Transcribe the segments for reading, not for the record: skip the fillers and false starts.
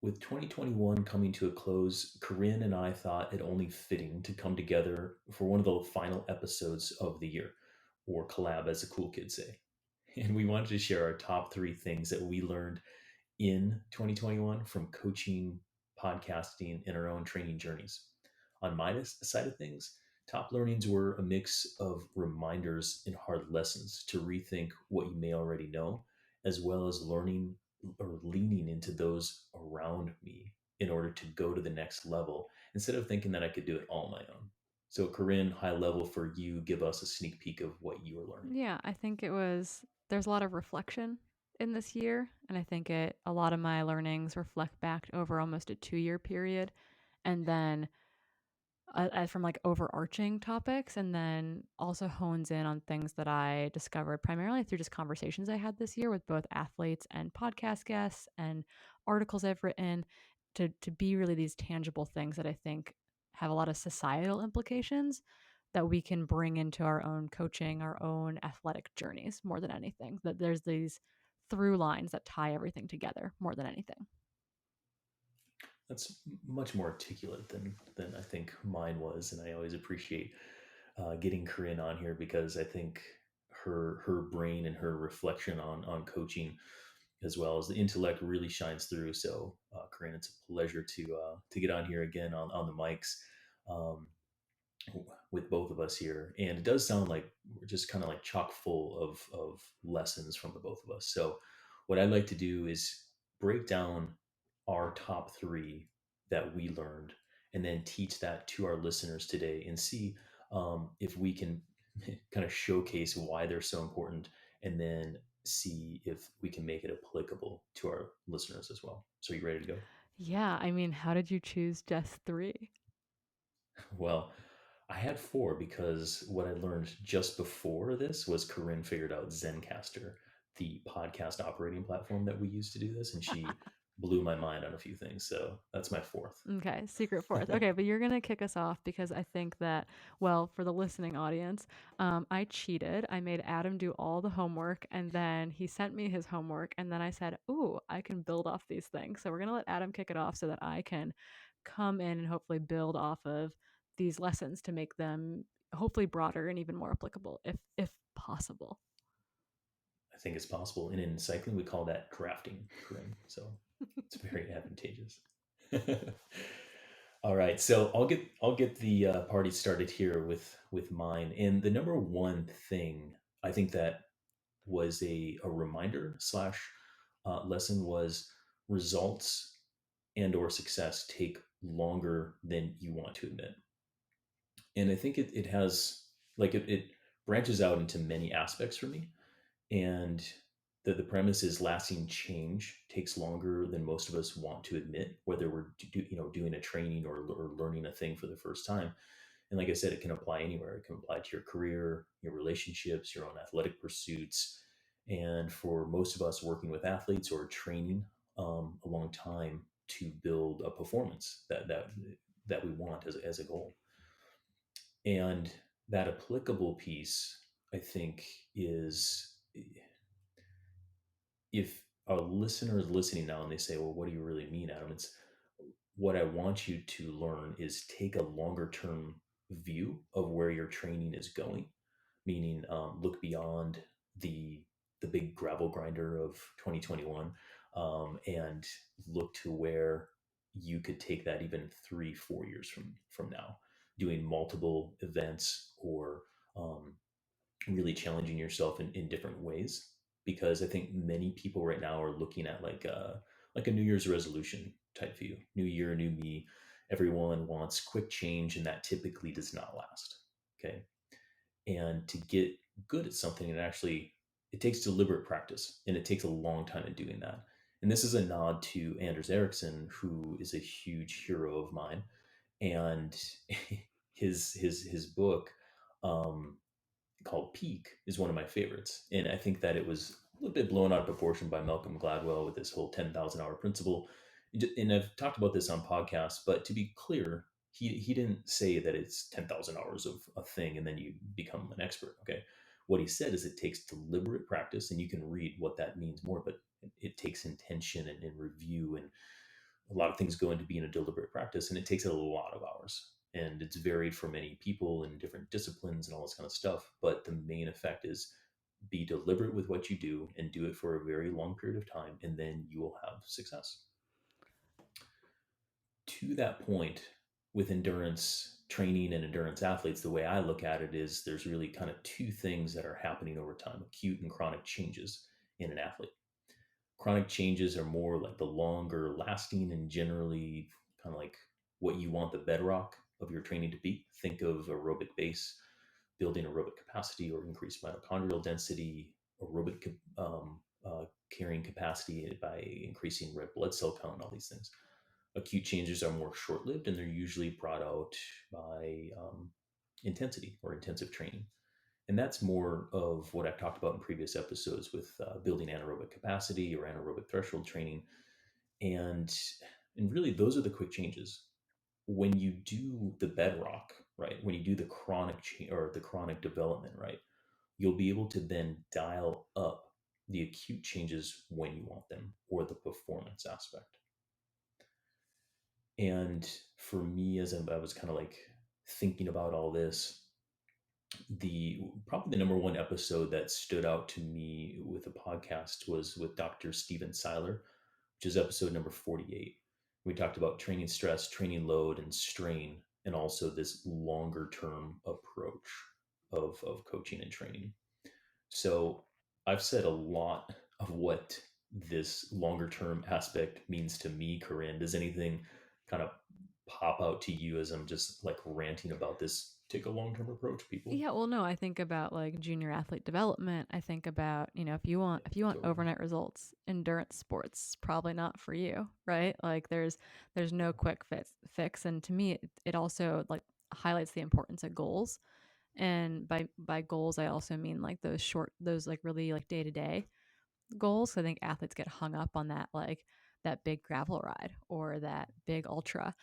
With 2021 coming to a close, Corinne and I thought it only fitting to come together for one of the final episodes of the year, or collab, as the cool kids say. And we wanted to share our top three things that we learned in 2021 from coaching, podcasting, and our own training journeys. On my side of things, top learnings were a mix of reminders and hard lessons to rethink what you may already know, as well as learning or leaning into those around me in order to go to the next level instead of thinking that I could do it all on my own. So, Corinne, high level for you, give us a sneak peek of what you were learning. Yeah, I think there's a lot of reflection in this year. And I think a lot of my learnings reflect back over almost a 2 year period. And then from like overarching topics, and then also hones in on things that I discovered primarily through just conversations I had this year with both athletes and podcast guests and articles I've written to be really these tangible things that I think have a lot of societal implications that we can bring into our own coaching, our own athletic journeys more than anything. That there's these through lines that tie everything together more than anything. That's much more articulate than I think mine was, and I always appreciate getting Corinne on here because I think her brain and her reflection on coaching as well as the intellect really shines through. So, Corinne, it's a pleasure to get on here again on the mics um, with both of us here. And it does sound like we're just kind of like chock full of lessons from the both of us. So, what I'd like to do is break down our top three that we learned and then teach that to our listeners today and see if we can kind of showcase why they're so important and then see if we can make it applicable to our listeners as well. So, you ready to go? Yeah, I mean, how did you choose just three? Well, I had four because what I learned just before this was Corinne figured out Zencaster, the podcast operating platform that we use to do this, and she blew my mind on a few things. So that's my fourth. Okay, secret fourth. Okay, but you're gonna kick us off because I think that, well, for the listening audience, I cheated. I made Adam do all the homework, and then he sent me his homework, and then I said, "Ooh, I can build off these things." So we're gonna let Adam kick it off so that I can come in and hopefully build off of these lessons to make them hopefully broader and even more applicable, if possible. I think it's possible. And in cycling, we call that drafting, Corinne. So it's very advantageous. All right, so I'll get the party started here with mine. And the number one thing I think that was a reminder slash lesson was results and or success take longer than you want to admit. And I think it has like it branches out into many aspects for me. And the premise is lasting change takes longer than most of us want to admit, whether we're doing a training or learning a thing for the first time. And like I said, it can apply anywhere. It can apply to your career, your relationships, your own athletic pursuits. And for most of us working with athletes or training a long time to build a performance that we want as a goal. And that applicable piece, I think, is if a listener is listening now and they say, well, what do you really mean, Adam? It's what I want you to learn is take a longer term view of where your training is going, meaning look beyond the the big gravel grinder of 2021 and look to where you could take that even 3 4 years from now, doing multiple events or um, really challenging yourself in different ways. Because I think many people right now are looking at like a New Year's resolution type view. New year, new me. Everyone wants quick change, and that typically does not last. Okay, and to get good at something, it takes deliberate practice, and it takes a long time in doing that. And this is a nod to Anders Ericsson, who is a huge hero of mine, and his book um, called Peak is one of my favorites. And I think that it was a little bit blown out of proportion by Malcolm Gladwell with this whole 10,000 hour principle. And I've talked about this on podcasts, but to be clear, he didn't say that it's 10,000 hours of a thing and then you become an expert. Okay. What he said is it takes deliberate practice, and you can read what that means more, but it takes intention and review and a lot of things go into being a deliberate practice, and it takes a lot of hours. And it's varied for many people in different disciplines and all this kind of stuff. But the main effect is be deliberate with what you do and do it for a very long period of time, and then you will have success. To that point, with endurance training and endurance athletes, the way I look at it is there's really kind of two things that are happening over time: acute and chronic changes in an athlete. Chronic changes are more like the longer lasting and generally kind of like what you want the bedrock of your training to be. Think of aerobic base, building aerobic capacity or increased mitochondrial density, aerobic carrying capacity by increasing red blood cell count, and all these things. Acute changes are more short lived, and they're usually brought out by intensity or intensive training. And that's more of what I've talked about in previous episodes with building anaerobic capacity or anaerobic threshold training. And and really, those are the quick changes. When you do the bedrock, right? When you do the or the chronic development, right? You'll be able to then dial up the acute changes when you want them, or the performance aspect. And for me, as I was kind of like thinking about all this, the probably the number one episode that stood out to me with the podcast was with Dr. Steven Seiler, which is episode number 48. We talked about training stress, training load, and strain, and also this longer term approach of coaching and training. So I've said a lot of what this longer term aspect means to me, Corinne. Does anything kind of pop out to you as I'm just like ranting about this? Take a long term approach, people. Yeah, well, no, I think about like junior athlete development. I think about, if you want Totally. overnight results, endurance sports probably not for you, right? Like there's no quick fix, and to me it also like highlights the importance of goals. And by goals I also mean like those like really like day-to-day goals. So I think athletes get hung up on that big gravel ride or that big ultra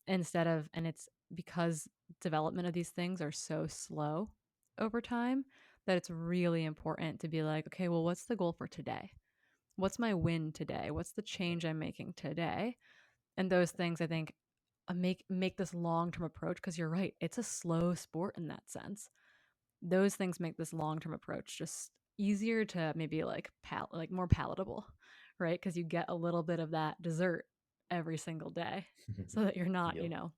instead of, and it's because development of these things are so slow over time that it's really important to be like, okay, well, what's the goal for today? What's my win today? What's the change I'm making today? And those things I think make this long-term approach, because you're right, it's a slow sport in that sense. Those things make this long-term approach just easier to maybe like more palatable, right? Because you get a little bit of that dessert every single day so that you're not, Yep.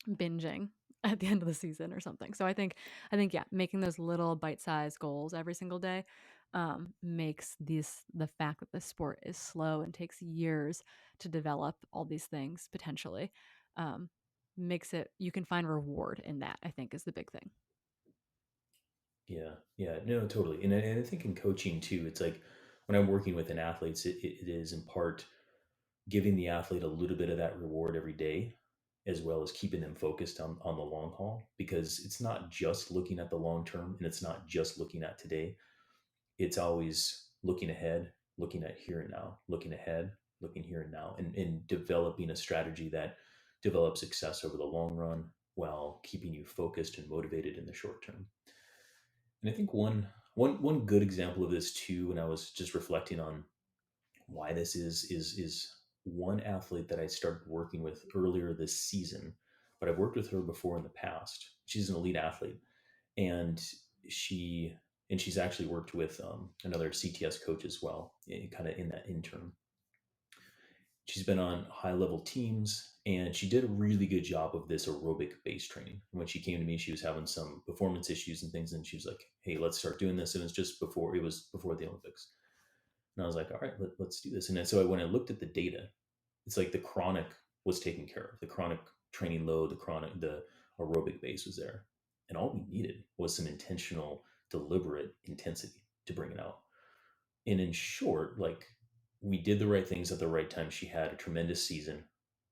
binging at the end of the season or something. So I think yeah, making those little bite-sized goals every single day makes the fact that the sport is slow and takes years to develop all these things potentially, um, makes it, you can find reward in that, I think is the big thing. Yeah. Yeah. No, totally. And I think in coaching too, it's like when I'm working with an athlete, it is in part giving the athlete a little bit of that reward every day, as well as keeping them focused on the long haul, because it's not just looking at the long term and it's not just looking at today. It's always looking ahead, looking at here and now, looking ahead, looking here and now, and developing a strategy that develops success over the long run while keeping you focused and motivated in the short term. And I think one good example of this too, when I was just reflecting on why this is one athlete that I started working with earlier this season, but I've worked with her before in the past. She's an elite athlete, and she she's actually worked with another CTS coach as well, kind of in that intern. She's been on high level teams, and she did a really good job of this aerobic base training. When she came to me, she was having some performance issues and things, and she was like, "Hey, let's start doing this." And it was before the Olympics, and I was like, "All right, let's do this." And then, so when I looked at the data, it's like the chronic was taken care of. The chronic training load, the aerobic base was there, and all we needed was some intentional, deliberate intensity to bring it out. And in short, like we did the right things at the right time. She had a tremendous season,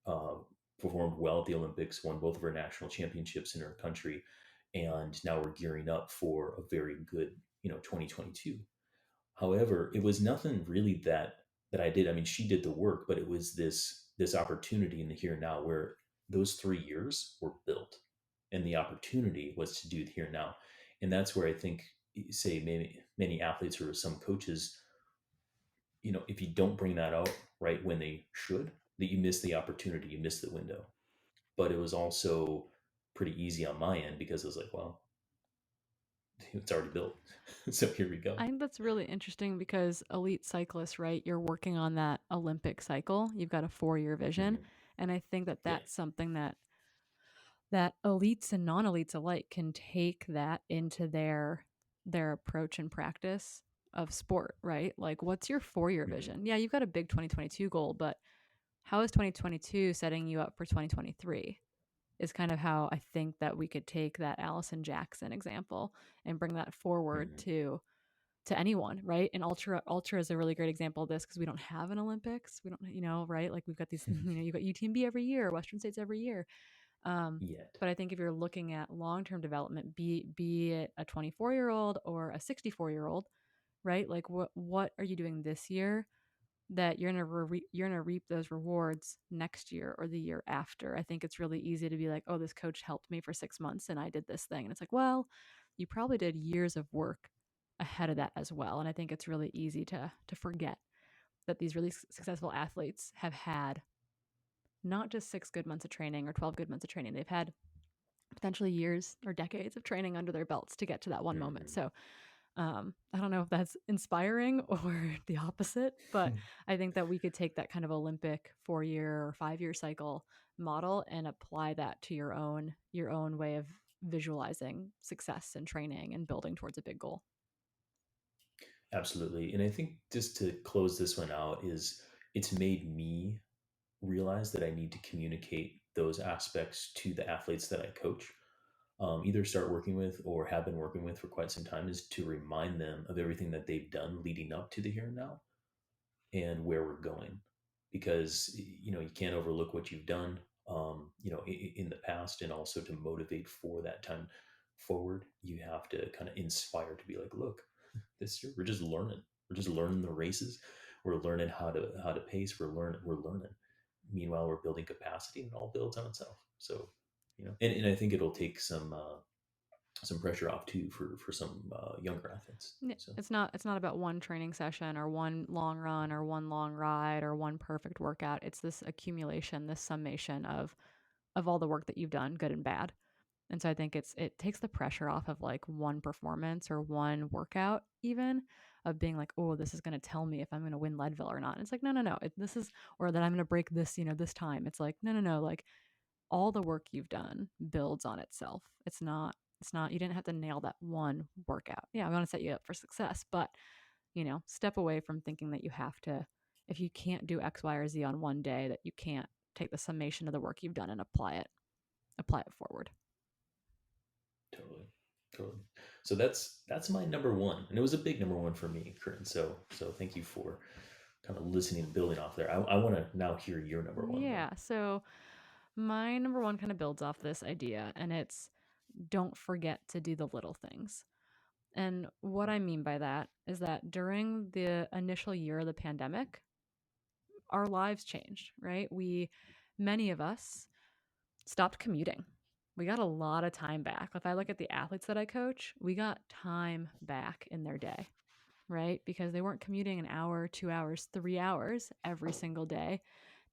uh, performed well at the Olympics, won both of her national championships in her country, and now we're gearing up for a very good, 2022. However, it was nothing really that I did. I mean, she did the work, but it was this opportunity in the here and now where those 3 years were built, and the opportunity was to do the here and now. And that's where I think, say, many athletes or some coaches, if you don't bring that out right when they should, that you missed the opportunity, you missed the window. But it was also pretty easy on my end because it was like, well, it's already built. So here we go. I think that's really interesting because elite cyclists, right? You're working on that Olympic cycle. You've got a 4-year vision, Hmm. and I think that Yeah. that's something that elites and non-elites alike can take that into their approach and practice of sport, right? Like what's your 4-year Hmm. vision? Yeah, you've got a big 2022 goal, but how is 2022 setting you up for 2023? Is kind of how I think that we could take that Allison Jackson example and bring that forward Hmm. to anyone, right? And ultra is a really great example of this because we don't have an Olympics. We don't, right? Like we've got these, you've got UTMB every year, Western States every year. Um, Yet. but I think if you're looking at long term development, be it a 24-year-old or a 64-year-old, right? Like what are you doing this year that you're gonna reap those rewards next year or the year after? I think it's really easy to be like, oh, this coach helped me for 6 months and I did this thing, and it's like, well, you probably did years of work ahead of that as well. And I think it's really easy to forget that these really successful athletes have had not just 6 good months of training or 12 good months of training. They've had potentially years or decades of training under their belts to get to that one moment. Hmm. So I don't know if that's inspiring or the opposite, but I think that we could take that kind of Olympic 4-year or 5-year cycle model and apply that to your own way of visualizing success and training and building towards a big goal. Absolutely. And I think just to close this one out is it's made me realize that I need to communicate those aspects to the athletes that I coach, either start working with or have been working with for quite some time, is to remind them of everything that they've done leading up to the here and now and where we're going, because you can't overlook what you've done, in the past, and also to motivate for that time forward you have to kind of inspire to be like, look, this year we're just learning the races, we're learning how to pace, we're learning. Meanwhile, we're building capacity, and it all builds on itself. So and I think it'll take some pressure off too for some younger athletes. So It's not about one training session or one long run or one long ride or one perfect workout. It's this accumulation, this summation of all the work that you've done, good and bad. And so I think it takes the pressure off of like one performance or one workout, even of being like, oh, this is going to tell me if I'm going to win Leadville or not. And it's like, no, no, no. This is, or that I'm going to break this, this time. It's like, no, no, no. Like all the work you've done builds on itself. It's not, you didn't have to nail that one workout. Yeah, I want to set you up for success, but step away from thinking that you have to, if you can't do X, Y, or Z on one day, that you can't take the summation of the work you've done and apply it forward. totally, totally. So that's my number one, and it was a big number one for me, Corinne. So thank you for kind of listening and building off there. I want to now hear your number one though. Yeah. So my number one kind of builds off this idea, and it's don't forget to do the little things. And what I mean by that is that during the initial year of the pandemic, our lives changed, right? Many of us stopped commuting. We got a lot of time back. If I look at the athletes that I coach, we got time back in their day, right? Because they weren't commuting an hour, 2 hours, 3 hours every single day.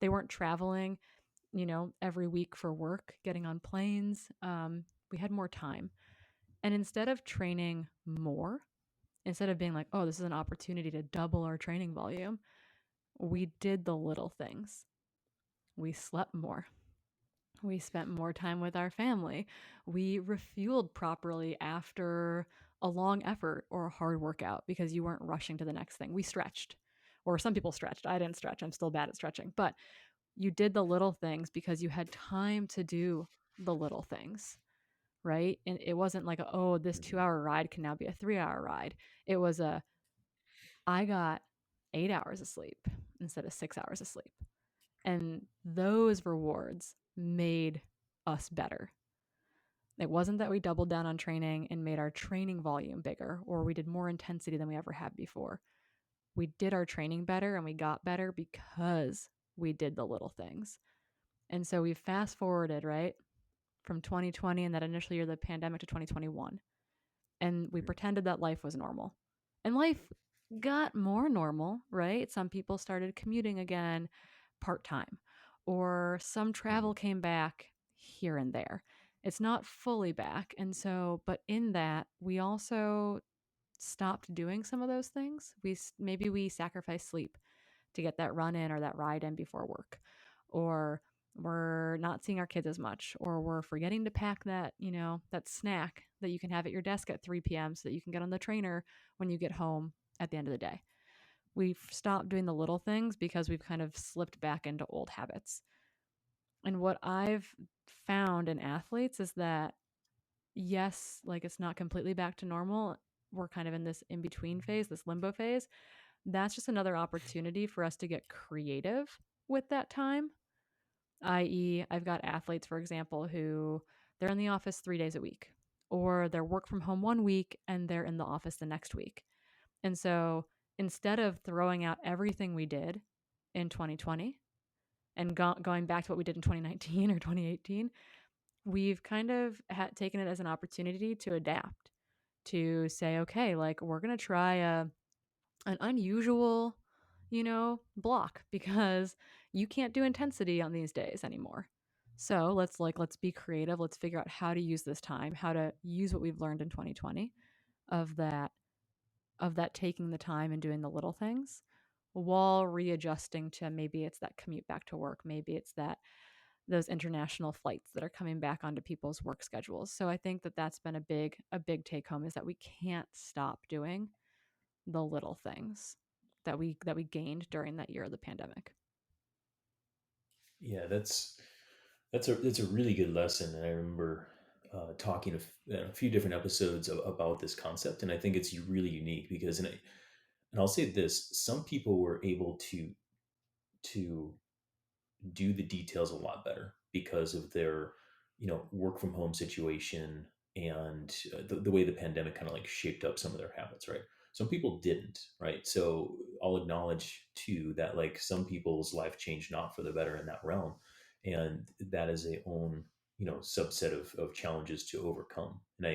They weren't traveling, every week for work, getting on planes. We had more time. And instead of training more, instead of being like, oh, this is an opportunity to double our training volume, we did the little things. We slept more. We spent more time with our family. We refueled properly after a long effort or a hard workout because you weren't rushing to the next thing. We stretched, or some people stretched. I didn't stretch. I'm still bad at stretching. But you did the little things because you had time to do the little things, right? And it wasn't like, oh, this Hmm. 2 hour ride can now be a 3 hour ride. It was I got 8 hours of sleep instead of 6 hours of sleep. And those rewards made us better. It wasn't that we doubled down on training and made our training volume bigger or we did more intensity than we ever had before. We did our training better and we got better because we did the little things. And so we fast forwarded, right, from 2020 and that initial year of the pandemic to 2021. And we pretended that life was normal. And life got more normal, right? Some people started commuting again part time. or some Mhm. travel came back here and there. It's not fully back. And so, but in that, we also stopped doing some of those things. Maybe we sacrifice sleep to get that run in or that ride in before work, or we're not seeing our kids as much, or we're forgetting to pack that, that snack that you can have at your desk at 3 p.m. so that you can get on the trainer when you get home at the end of the day. We've stopped doing the little things because we've kind of slipped back into old habits. And what I've found in athletes is that, yes, like it's not completely back to normal. We're kind of in this in between phase, this limbo phase. That's just another opportunity for us to get creative with that time. I.e., I've got athletes, for example, who they're in the office 3 days a week, or they're work from home one week and they're in the office the next week. And so instead of throwing out everything we did in 2020 and going back to what we did in 2019 or 2018, we've kind of taken it as an opportunity to adapt, to say, okay, like we're going to try an unusual, block because you can't do intensity on these days anymore. So let's be creative. Let's figure out how to use this time, how to use what we've learned in 2020 of that taking the time and doing the little things while readjusting to maybe it's that commute back to work, maybe it's that those international flights that are coming back onto people's work schedules. So I think that that's been a big take home, is that we can't stop doing the little things that we gained during that year of the pandemic. Yeah, that's a really good lesson, and I remember talking a few different episodes about this concept, and I think it's really unique because, and I'll say this: some people were able to do the details a lot better because of their work from home situation, and the way the pandemic kind of like shaped up some of their habits, right? Some people didn't, right? So I'll acknowledge too that like some people's life changed not for the better in that realm, and that is a own subset of challenges to overcome, and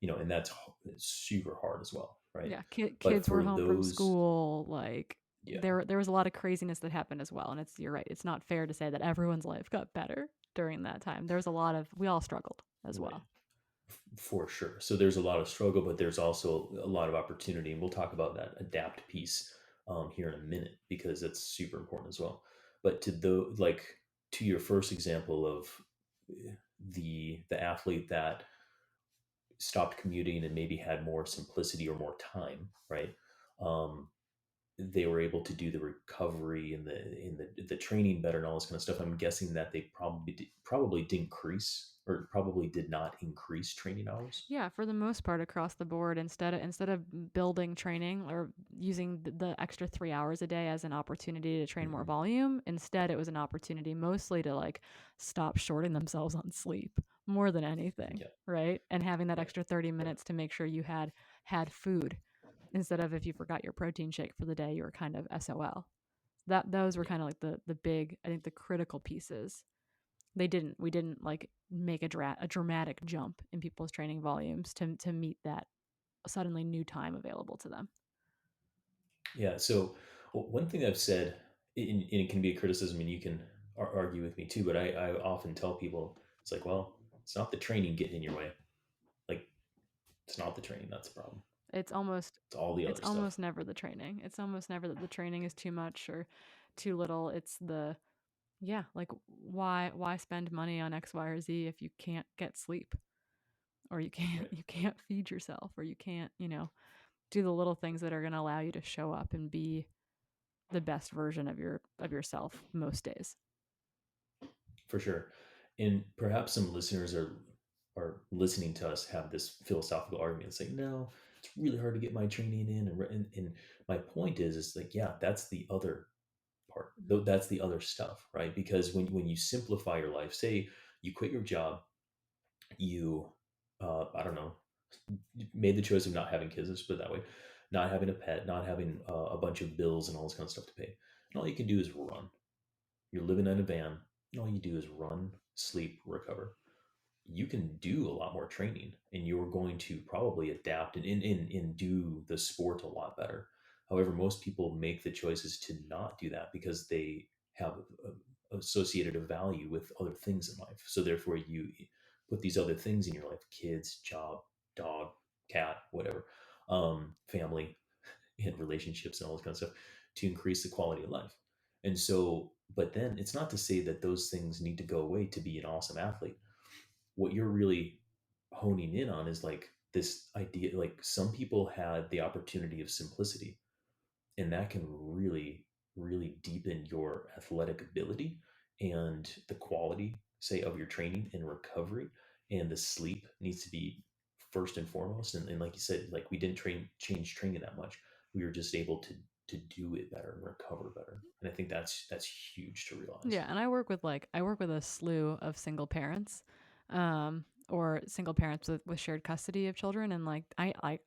and it's super hard as well, right? Yeah, But kids were for home from those, school. Like yeah, there was a lot of craziness that happened as well. And you're right. It's not fair to say that everyone's life got better during that time. There was a lot of we all struggled as right. well. For sure. So there's a lot of struggle, but there's also a lot of opportunity, and we'll talk about that adapt piece here in a minute because that's super important as well. But to your first example of the athlete that stopped commuting and maybe had more simplicity or more time, right? Um, they were able to do the recovery and the training better and all this kind of stuff. I'm guessing that they probably did increase or probably did not increase training hours. Yeah, for the most part across the board, instead of building training or using the extra 3 hours a day as an opportunity to train more Hmm. volume, instead it was an opportunity mostly to like stop shorting themselves on sleep more than anything, Yeah, right? And having that yeah, extra 30 yeah, minutes to make sure you had food instead of, if you forgot your protein shake for the day, you were kind of SOL. Those were yeah, kind of like the big, I think, the critical pieces. We didn't like make a dramatic jump in people's training volumes to meet that suddenly new time available to them. yeah. So one thing I've said, and it can be a criticism, and you can argue with me too, but I often tell people it's like, well, it's not the training getting in your way. Like, it's not the training that's the problem. It's almost It's all the it's other stuff. almost never the training. It's almost never that the training is too much or too little. It's the yeah, like why spend money on X, Y, or Z if you can't get sleep, or you can't Right. you can't feed yourself, or you can't, do the little things that are going to allow you to show up and be the best version of yourself most days. For sure. And perhaps some listeners are listening to us have this philosophical argument saying, no, it's really hard to get my training in. And my point is like, yeah, that's the other part. Though that's the other stuff, right? Because when you simplify your life, say you quit your job, you, I don't know, made the choice of not having kids, let's put it that way, not having a pet, not having a bunch of bills and all this kind of stuff to pay. And all you can do is run. You're living in a van, and all you do is run, sleep, recover. You can do a lot more training, and you're going to probably adapt and do the sport a lot better. However, most people make the choices to not do that because they have associated a value with other things in life. So therefore, you put these other things in your life: kids, job, dog, cat, whatever, family, and relationships, and all this kind of stuff, to increase the quality of life. And so, but then it's not to say that those things need to go away to be an awesome athlete. What you're really honing in on is like this idea, like some people had the opportunity of simplicity, and that can really deepen your athletic ability and the quality, say, of your training and recovery. And the sleep needs to be first and foremost. And like you said, like we didn't change training that much. We were just able to do it better and recover better. And I think that's huge to realize. Yeah, and I work with a slew of single parents, or single parents with shared custody of children, and like I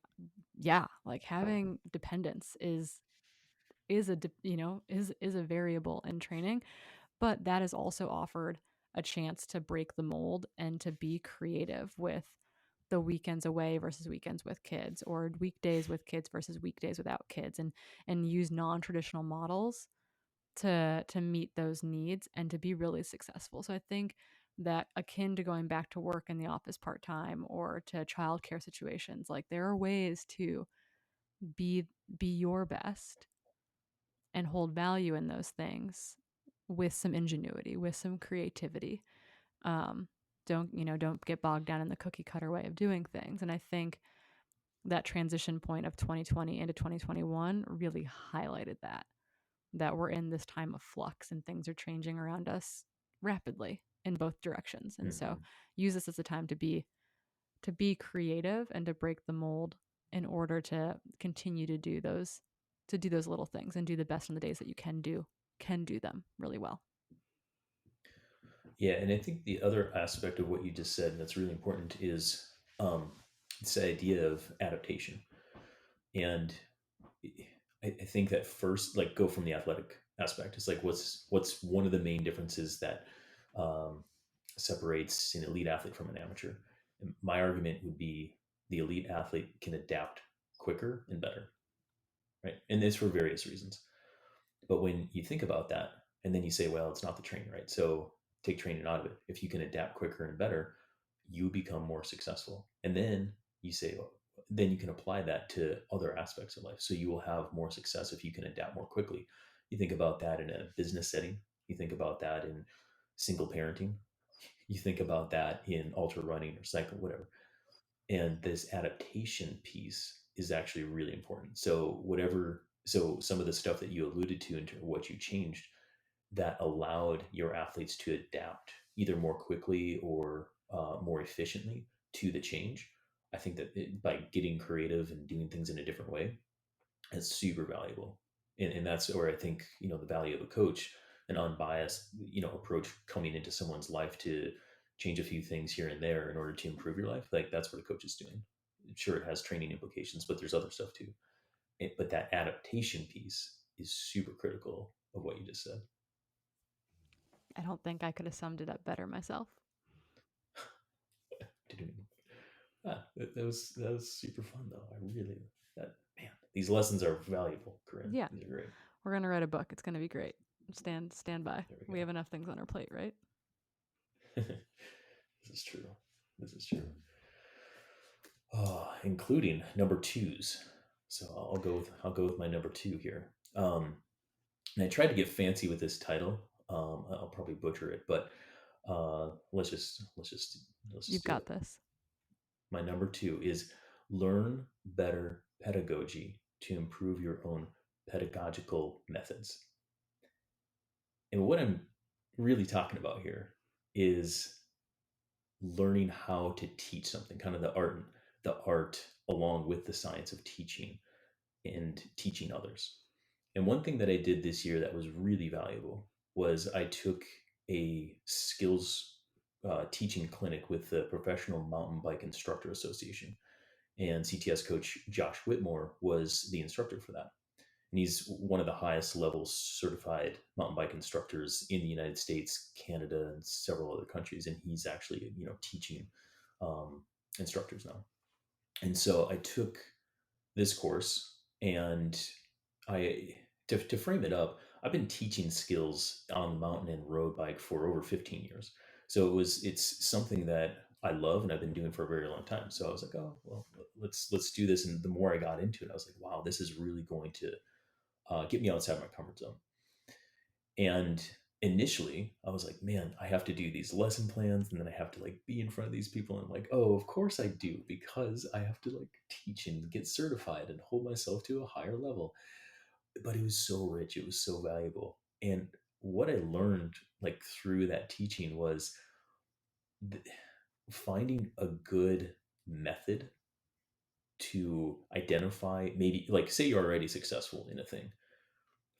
yeah, like having dependence is is a variable in training, but that is also offered a chance to break the mold and to be creative with the weekends away versus weekends with kids, or weekdays with kids versus weekdays without kids, and use non-traditional models to meet those needs and to be really successful. So I think that akin to going back to work in the office part-time or to childcare situations, like there are ways to be be your best and hold value in those things with some ingenuity, with some creativity. Um, don't get bogged down in the cookie cutter way of doing things. And I think that transition point of 2020 into 2021 really highlighted that we're in this time of flux and things are changing around us rapidly in both directions. And so Hmm. use this as a time to be creative and to break the mold in order to continue to do those little things and do the best on the days that you can do them really well. Yeah, and I think the other aspect of what you just said, and that's really important, is this idea of adaptation. And I think that first, like, go from the athletic aspect. It's like what's one of the main differences that um, separates an elite athlete from an amateur. And my argument would be the elite athlete can adapt quicker and better, right? And it's for various reasons. But when you think about that, and then you say, well, it's not the training, right? So take training out of it. If you can adapt quicker and better, you become more successful. And then you say, oh, then you can apply that to other aspects of life. So you will have more success if you can adapt more quickly. You think about that in a business setting. You think about that in single parenting. You think about that in ultra running or cycle, whatever. And this adaptation piece is actually really important. So so some of the stuff that you alluded to into what you changed, that allowed your athletes to adapt either more quickly or more efficiently to the change. I think that by getting creative and doing things in a different way, is super valuable. And that's where I think, the value of a coach, an unbiased, approach coming into someone's life to change a few things here and there in order to improve your life. Like that's what a coach is doing. Sure, it has training implications, but there's other stuff too. But that adaptation piece is super critical of what you just said. I don't think I could have summed it up better myself. That was super fun though. I really that man. These lessons are valuable, Corinne. Yeah, These are great. we're gonna write a book. It's gonna be great. Stand by. There we We have enough things on our plate, right? go. This is true. This is true. Including number twos. So I'll go with my number two here. And I tried to get fancy with this title. I'll probably butcher it, but let's just You've do got it. this. My number two is learn better pedagogy to improve your own pedagogical methods. And what I'm really talking about here is learning how to teach something, kind of the art along with the science of teaching and teaching others. And one thing that I did this year that was really valuable was I took a skills teaching clinic with the Professional Mountain Bike Instructor Association, and CTS coach Josh Whitmore was the instructor for that. And he's one of the highest level certified mountain bike instructors in the United States, Canada, and several other countries. And he's actually, teaching um, instructors now. And so I took this course, and I to frame it up, I've been teaching skills on the mountain and road bike for over 15 years. So it's something that I love and I've been doing for a very long time. So I was like, oh well, let's do this. And the more I got into it, I was like, wow, this is really going to get me outside my comfort zone. And initially, I was like, man, I have to do these lesson plans, and then I have to like be in front of these people. And I'm like, oh, of course I do, because I have to like teach and get certified and hold myself to a higher level. But it was so rich, it was so valuable. And what I learned like through that teaching was th- finding a good method to identify, maybe like say you're already successful in a thing,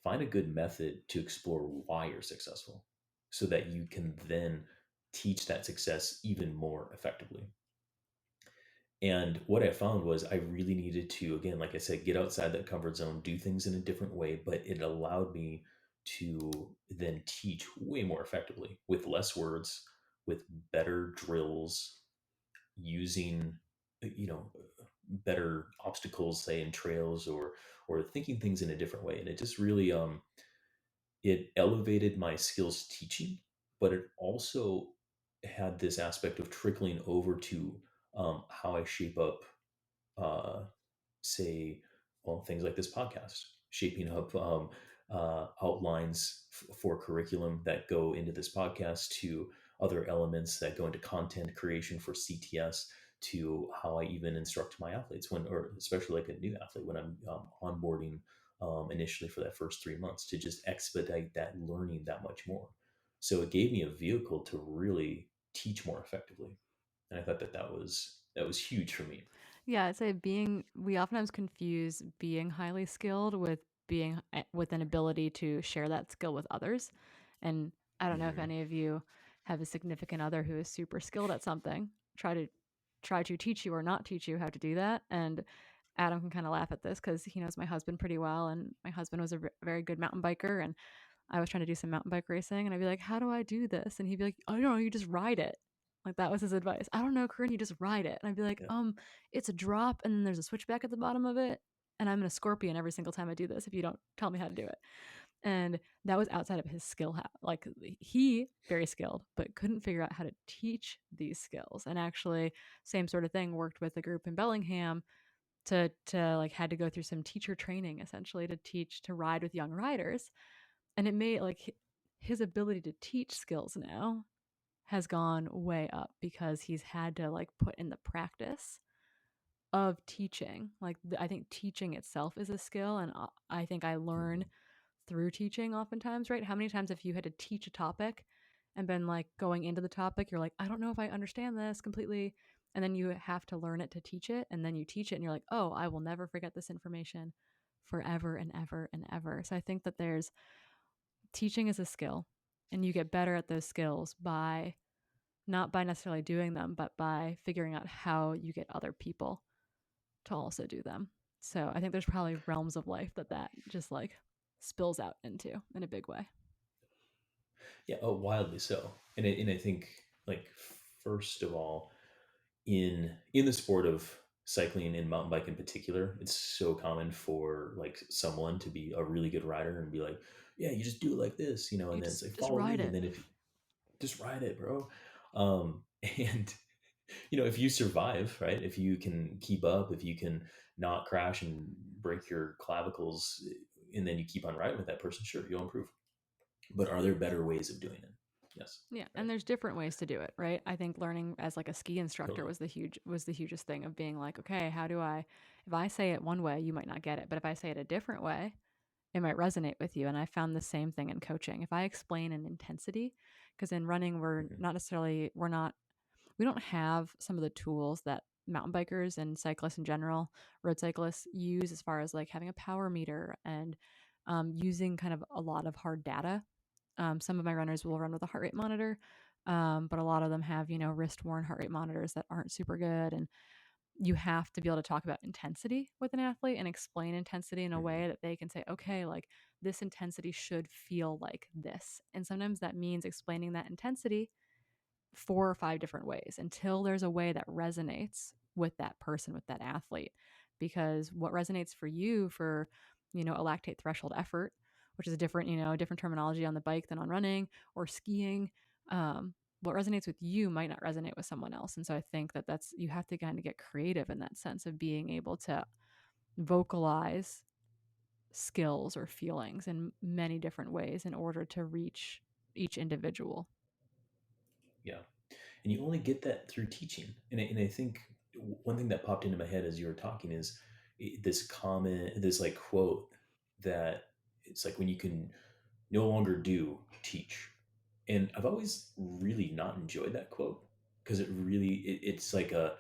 find a good method to explore why you're successful so that you can then teach that success even more effectively. And what I found was I really needed to, again, like I said, get outside that comfort zone, do things in a different way, but it allowed me to then teach way more effectively with less words, with better drills, using, you know, better obstacles, say in trails, or thinking things in a different way. And it just really it elevated my skills teaching, but it also had this aspect of trickling over to how I shape up, uh, say, well, things like this podcast, shaping up outlines for curriculum that go into this podcast, to other elements that go into content creation for CTS, to how I even instruct my athletes when, or especially like a new athlete when I'm onboarding initially for that first 3 months, to just expedite that learning that much more. So it gave me a vehicle to really teach more effectively, and I thought that that was huge for me. Yeah, I'd say we oftentimes confuse being highly skilled with with an ability to share that skill with others. And I don't know if Hmm. any of you have a significant other who is super skilled at something. Try to teach you or not teach you how to do that. And Adam can kind of laugh at this because he knows my husband pretty well, and my husband was a very good mountain biker, and I was trying to do some mountain bike racing, and I'd be like, "How do I do this?" And he'd be like, "I don't know, you just ride it." Like that was his advice. "I don't know, Corinne, you just ride it." And I'd be like, Yeah. it's a drop, and then there's a switchback at the bottom of it, and I'm in a scorpion every single time I do this if you don't tell me how to do it." And that was outside of his like he very skilled, but couldn't figure out how to teach these skills. And actually, same sort of thing, worked with a group in Bellingham to like had to go through some teacher training essentially to teach to ride with young riders, and it made like his ability to teach skills now has gone way up because he's had to like put in the practice of teaching. Like I think teaching itself is a skill, and I think I learn Mhm. through teaching oftentimes, right? How many times have you had to teach a topic and been like going into the topic, you're like, I don't know if I understand this completely. And then you have to learn it to teach it. And then you teach it and you're like, oh, I will never forget this information forever and ever and ever. So I think that there's teaching is a skill, and you get better at those skills by not by necessarily doing them, but by figuring out how you get other people to also do them. So I think there's probably realms of life that just like spills out into in a big way. Yeah, oh, wildly so. And I think, like, first of all, in the sport of cycling and mountain bike in particular, it's so common for like someone to be a really good rider and be like, yeah, you just do it like this, You and then it's like just follow ride me, and it. then if just ride it, bro. And if you survive, right, if you can keep up, if you can not crash and break your clavicles, and then you keep on riding with that person, sure, you'll improve. But are there better ways of doing it? Yes. Yeah, and Right. there's different ways to do it, right? I think learning as like a ski instructor Totally. was the hugest thing of being like, okay, how do I if I say it one way, you might not get it, but if I say it a different way, it might resonate with you. And I found the same thing in coaching. If I explain an intensity, because in running Mhm. we don't have some of the tools that mountain bikers and cyclists in general, road cyclists use as far as like having a power meter and using kind of a lot of hard data. Some of my runners will run with a heart rate monitor, but a lot of them have, wrist worn heart rate monitors that aren't super good. And you have to be able to talk about intensity with an athlete and explain intensity in a Mhm. way that they can say, okay, like this intensity should feel like this. And sometimes that means explaining that intensity 4 or 5 different ways until there's a way that resonates with that person, with that athlete. Because what resonates for you for, a lactate threshold effort which is a different, different terminology on the bike than on running or skiing. What resonates with you might not resonate with someone else. And so I think that you have to kind of get creative in that sense of being able to vocalize skills or feelings in many different ways in order to reach each individual. Yeah. And you only get that through teaching. And I think one thing that popped into my head as you were talking is this comment, this like quote that it's like when you can no longer do, teach. And I've always really not enjoyed that quote because it's like a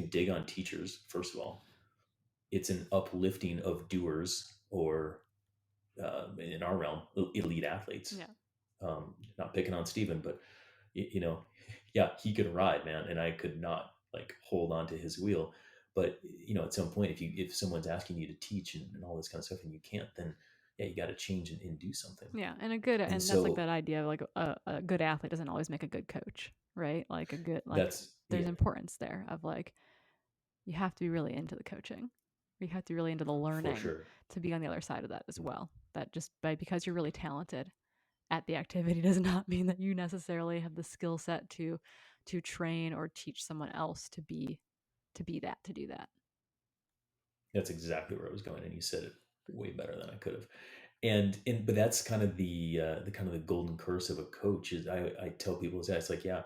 dig on teachers. First of all, it's an uplifting of doers or in our realm, elite athletes. Yeah. Not picking on Steven, but you know, yeah, he could ride, man, and I could not like hold on to his wheel. But at some point, if someone's asking you to teach and all this kind of stuff, and you can't, then yeah, you got to change and do something. Yeah, And and that's like so that idea of like a good athlete doesn't always make a good coach, right? Like a good like that's there's yeah, importance there of like you have to be really into the coaching. You have to be really into the for learning sure. to be on the other side of that as well. That just because you're really talented at the activity does not mean that you necessarily have the skill set to train or teach someone else to do that. That's exactly where I was going, and you said it way better than I could have. And but that's kind of the kind of the golden curse of a coach is I tell people is that it's like yeah,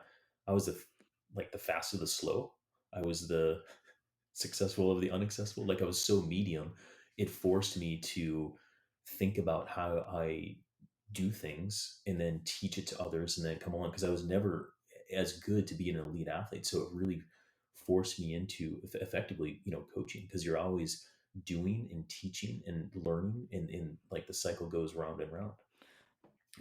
I was like the fast of the slow. I was the successful of the unaccessible. Like I was so medium, it forced me to think about how I do things and then teach it to others and then come along because I was never as good to be an elite athlete. So it really forced me into effectively, coaching because you're always doing and teaching and learning and like the cycle goes round and round.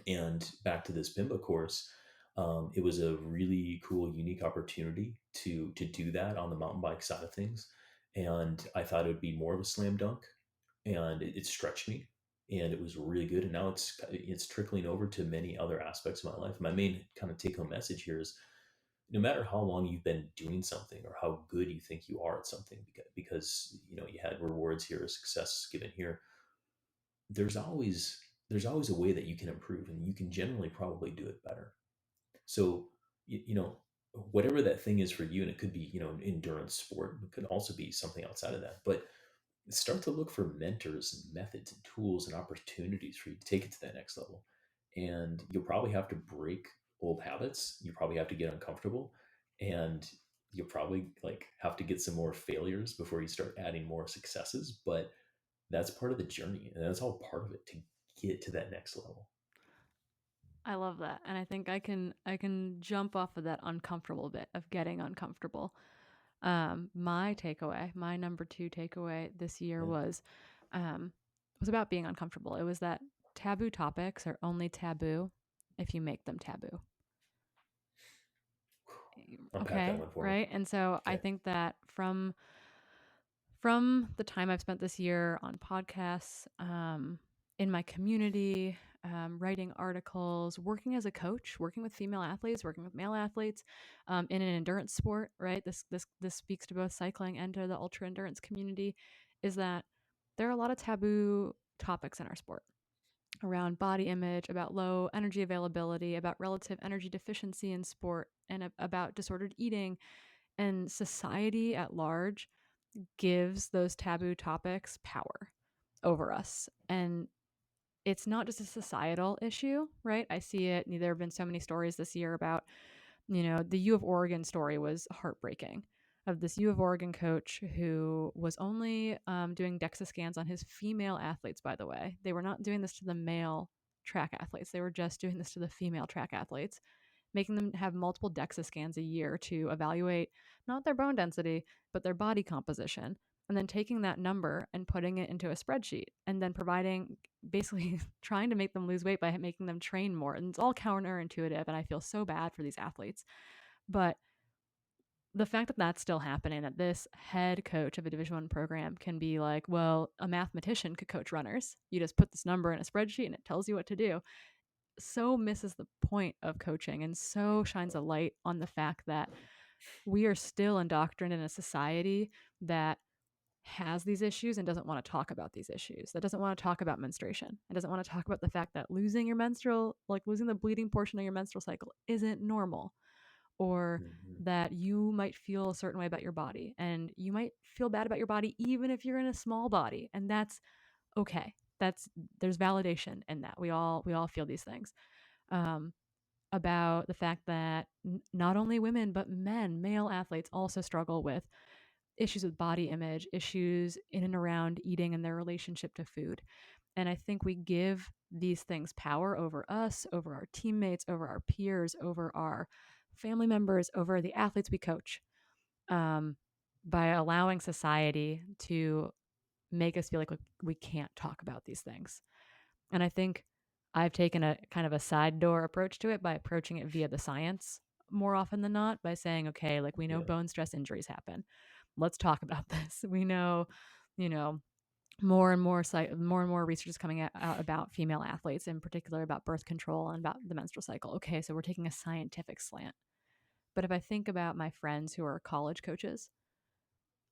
And back to this Bimba course, it was a really cool, unique opportunity to do that on the mountain bike side of things. And I thought it would be more of a slam dunk, and it stretched me, and it was really good. And now it's trickling over to many other aspects of my life. My main kind of take home message here is no matter how long you've been doing something or how good you think you are at something, because you had rewards here or success given here, there's always there's always a way that you can improve and you can generally probably do it better. So whatever that thing is for you, and it could be an endurance sport, it could also be something outside of that, but start to look for mentors and methods and tools and opportunities for you to take it to that next level. And you'll probably have to break old habits, you probably have to get uncomfortable, and you'll probably like have to get some more failures before you start adding more successes, but that's part of the journey and that's all part of it to get to that next level. I love that. And I think I can jump off of that uncomfortable bit of getting uncomfortable. My number 2 takeaway this year Yeah. was about being uncomfortable. It was that taboo topics are only taboo if you make them taboo. Unpack that Okay, one for me. right? And so I Okay. think that from the time I've spent this year on podcasts, in my community, writing articles, working as a coach, working with female athletes, working with male athletes, in an endurance sport, right? This speaks to both cycling and to the ultra endurance community. Is that there are a lot of taboo topics in our sport around body image, about low energy availability, about relative energy deficiency in sport, and about disordered eating. And society at large gives those taboo topics power over us. And it's not just a societal issue, right? I see it. There have been so many stories this year about, the U of Oregon story was heartbreaking of this U of Oregon coach who was only doing DEXA scans on his female athletes, by the way. They were not doing this to the male track athletes, they were just doing this to the female track athletes, making them have multiple DEXA scans a year to evaluate not their bone density, but their body composition. And then taking that number and putting it into a spreadsheet and then providing basically trying to make them lose weight by making them train more. And it's all counterintuitive. And I feel so bad for these athletes. But the fact that that's still happening, that this head coach of a Division I program can be like, well, a mathematician could coach runners. You just put this number in a spreadsheet and it tells you what to do, so misses the point of coaching and so shines a light on the fact that we are still indoctrinated in a society that has these issues and doesn't want to talk about these issues, that doesn't want to talk about menstruation, and doesn't want to talk about the fact that losing your menstrual, like losing the bleeding portion of your menstrual cycle, isn't normal, or Hmm. that you might feel a certain way about your body and you might feel bad about your body even if you're in a small body, and that's okay. That's There's validation in that. We all feel these things. Um, about the fact that not only women but men, male athletes, also struggle with issues with body image, issues in and around eating and their relationship to food. And I think we give these things power over us, over our teammates, over our peers, over our family members, over the athletes we coach, um, by allowing society to make us feel like we can't talk about these things. And I think I've taken a kind of a side door approach to it by approaching it via the science more often than not, by saying, okay, like we know Yeah. bone stress injuries happen. Let's talk about this. We know, you know, more and more research is coming out about female athletes, in particular about birth control and about the menstrual cycle. Okay, so we're taking a scientific slant. But if I think about my friends who are college coaches,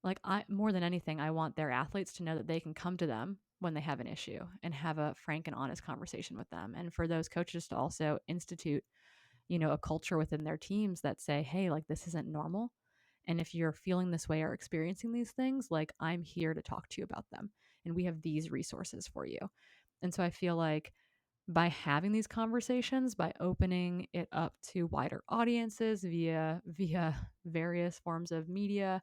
like I more than anything, I want their athletes to know that they can come to them when they have an issue and have a frank and honest conversation with them. And for those coaches to also institute, a culture within their teams that say, hey, like this isn't normal. And if you're feeling this way or experiencing these things, like I'm here to talk to you about them. And we have these resources for you. And so I feel like by having these conversations, by opening it up to wider audiences via various forms of media,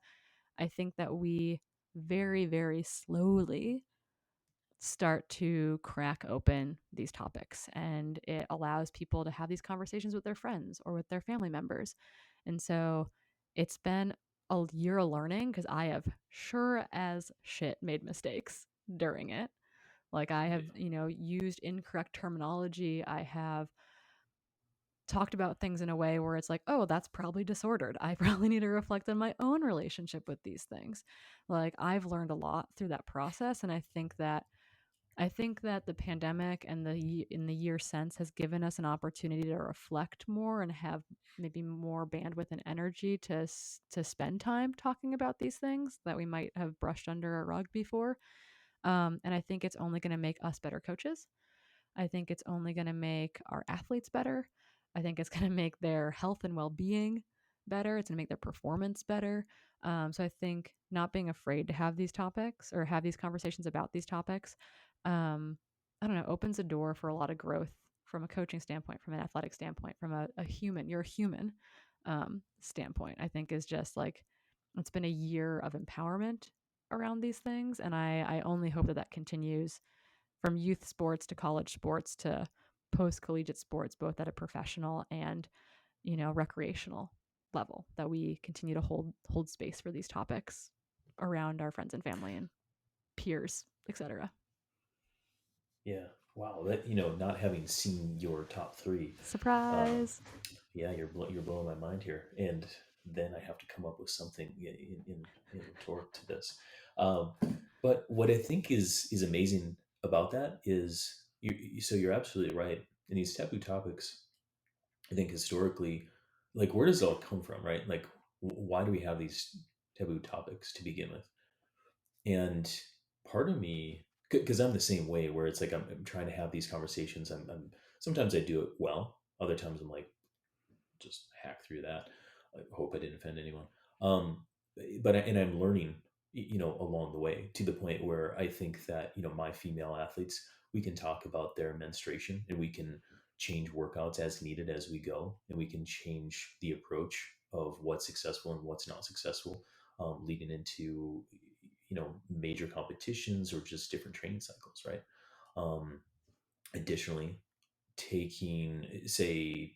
I think that we very, very slowly start to crack open these topics, and it allows people to have these conversations with their friends or with their family members. And so it's been a year of learning because I have sure as shit made mistakes during it. Like I have, Yeah. used incorrect terminology. I have talked about things in a way where it's like, oh, that's probably disordered. I probably need to reflect on my own relationship with these things. Like I've learned a lot through that process, and I think that the pandemic and in the year since has given us an opportunity to reflect more and have maybe more bandwidth and energy to spend time talking about these things that we might have brushed under a rug before. And I think it's only going to make us better coaches. I think it's only going to make our athletes better. I think it's going to make their health and well being better. It's going to make their performance better. So I think not being afraid to have these topics or have these conversations about these topics, um, I don't know, opens a door for a lot of growth from a coaching standpoint, from an athletic standpoint, from a human, you're a human standpoint. I think is just like it's been a year of empowerment around these things. And I only hope that that continues from youth sports to college sports to post collegiate sports, both at a professional and recreational level, that we continue to hold space for these topics around our friends and family and peers, etc. Yeah. Wow. That, not having seen your top three, um, Surprise. yeah, you're blowing my mind here. And then I have to come up with something in retort to this. Um, but what I think is amazing about that is so you're absolutely right. And these taboo topics, I think historically, like where does it all come from, right? Like why do we have these taboo topics to begin with? And part of me, because I'm the same way, where it's like I'm trying to have these conversations. I'm sometimes I do it well. Other times I'm like, just hack through that. I hope I didn't offend anyone. Um, and I'm learning, along the way to the point where I think that my female athletes, we can talk about their menstruation and we can change workouts as needed as we go, and we can change the approach of what's successful and what's not successful, leading into major competitions or just different training cycles, right? Um, Additionally, taking, say,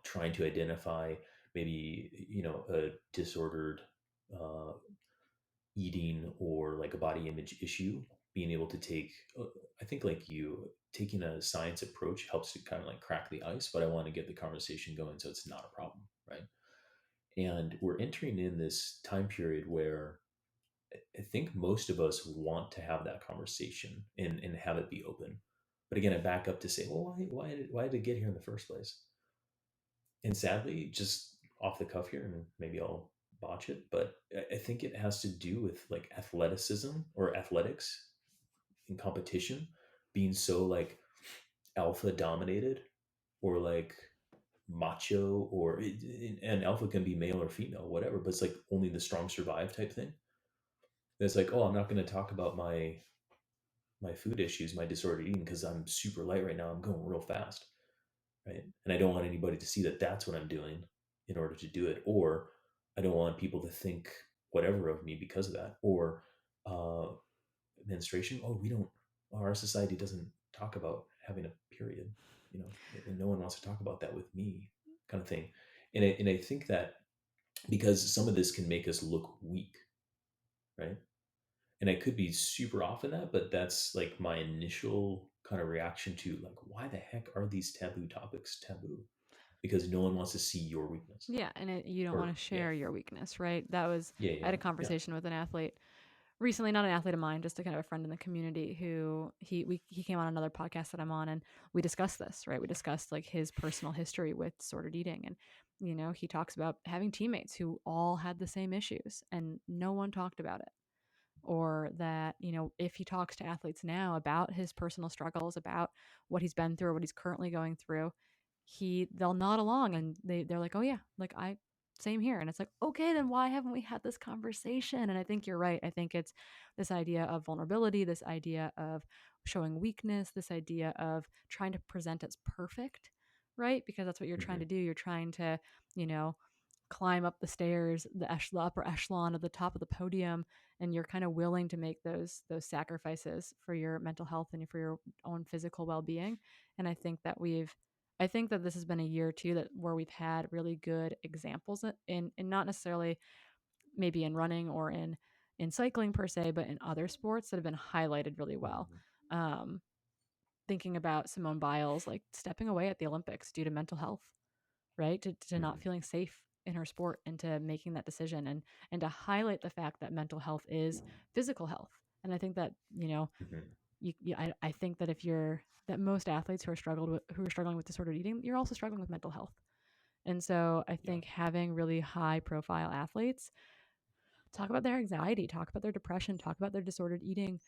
trying to identify maybe a disordered uh, eating or like a body image issue, being able to take I think like you taking a science approach helps to kind of like crack the ice, but I want to get the conversation going so it's not a problem, right? And we're entering in this time period where I think most of us want to have that conversation and have it be open. But again, I back up to say, well, why did it get here in the first place? And sadly, just off the cuff here, and maybe I'll botch it, but I think it has to do with like athleticism or athletics in competition being so like alpha dominated or like macho and alpha can be male or female, whatever, but it's like only the strong survive type thing. It's like, oh, I'm not going to talk about my food issues, my disordered eating because I'm super light right now. I'm going real fast, right? And I don't want anybody to see that that's what I'm doing in order to do it, or I don't want people to think whatever of me because of that, or uh, menstruation. Oh, we don't. Our society doesn't talk about having a period, you know, and no one wants to talk about that with me, kind of thing. And I think that because some of this can make us look weak, right? And I could be super off in that, but that's like my initial kind of reaction to like, why the heck are these taboo topics taboo? Because no one wants to see your weakness. Yeah, and you don't want Or to yeah, share your weakness, right? That was yeah, I had yeah, a yeah. conversation with an athlete recently, not an athlete of mine, just a kind of a friend in the community who he came on another podcast that I'm on, and we discussed this, right? We discussed like his personal history with disordered eating, and he talks about having teammates who all had the same issues and no one talked about it, or that if he talks to athletes now about his personal struggles, about what he's been through or what he's currently going through, they'll nod along and they're like, oh yeah, like I same here. And it's like, okay, then why haven't we had this conversation? And I think you're right. I think it's this idea of vulnerability, this idea of showing weakness, this idea of trying to present as perfect, right? Because that's what you're trying Hmm. to do. You're trying to you know climb up the stairs, the upper echelon of the top of the podium, and you're kind of willing to make those sacrifices for your mental health and for your own physical well-being. And I think that this has been a year too that where we've had really good examples in not necessarily maybe in running or in cycling per se, but in other sports that have been highlighted really well. Hmm. Um, Thinking about Simone Biles like stepping away at the Olympics due to mental health, right? To not Hmm. feeling safe in her sport and to making that decision, and to highlight the fact that mental health is physical health. And I think that, Hmm. I think that if you're that most athletes who are struggling with disordered eating, you're also struggling with mental health. And so I Yeah. think having really high profile athletes talk about their anxiety, talk about their depression, talk about their disordered eating,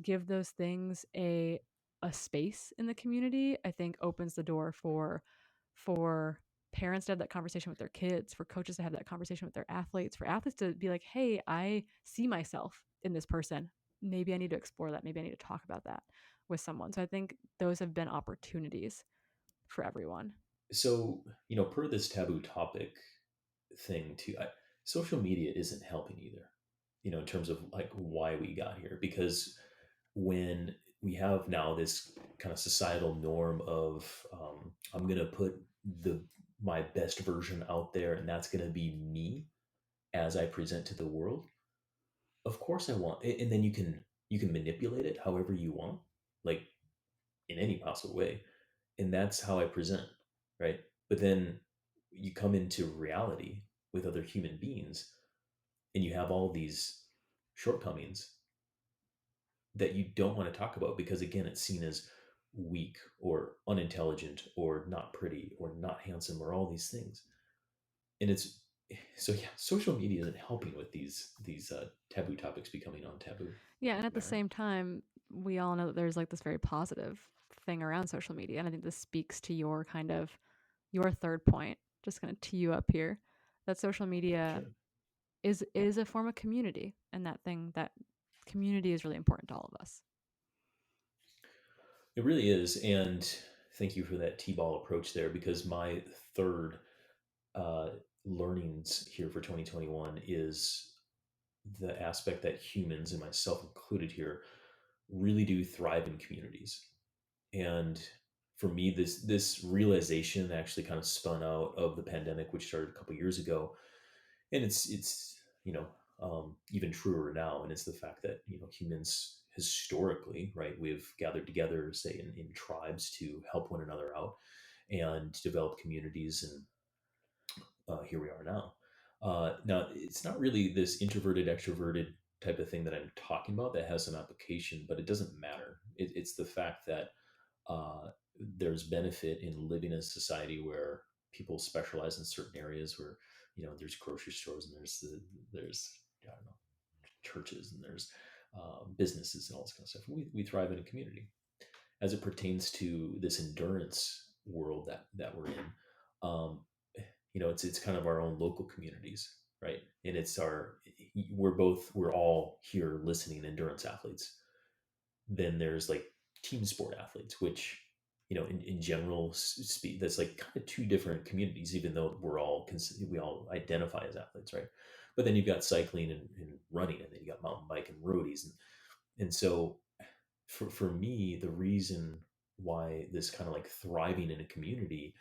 give those things a space in the community, I think opens the door for parents to have that conversation with their kids, for coaches to have that conversation with their athletes, for athletes to be like, hey, I see myself in this person. Maybe I need to explore that. Maybe I need to talk about that with someone. So I think those have been opportunities for everyone. So, per this taboo topic thing too, social media isn't helping either, in terms of like why we got here. Because when we have now this kind of societal norm of I'm going to put the my best version out there and that's going to be me as I present to the world. Of course I want, and then you can manipulate it however you want, like in any possible way, and that's how I present, right? But then you come into reality with other human beings and you have all these shortcomings that you don't want to talk about because again it's seen as weak or unintelligent or not pretty or not handsome or all these things. And it's so yeah, social media isn't helping with these taboo topics becoming non-taboo, Yeah, and at the Mary. same time, we all know that there's like this very positive thing around social media, and I think this speaks to your kind of your third point. Just going to tee you up here, that social media Sure. is a form of community, and that community is really important to all of us. It really is. And thank you for that T-ball approach there, because my third uh, learnings here for 2021 is the aspect that humans, and myself included here, really do thrive in communities. And for me, this realization actually kind of spun out of the pandemic, which started a couple years ago, and it's even truer now. And it's the fact that humans historically, right, we've gathered together, say in tribes, to help one another out and develop communities, and here we are now. Now, it's not really this introverted, extroverted type of thing that I'm talking about that has some application, but it doesn't matter. It's the fact that uh, there's benefit in living in a society where people specialize in certain areas, where there's grocery stores, and there's I don't know, churches, and there's businesses and all this kind of stuff. We thrive in a community as it pertains to this endurance world that we're in. Um, it's kind of our own local communities, right? And it's our we're all here listening endurance athletes. Then there's like team sport athletes, which in general speed, that's like kind of two different communities, even though we all identify as athletes, right? But then you've got cycling and running, and then you got mountain bike and roadies, and so for me, the reason why this kind of like thriving in a community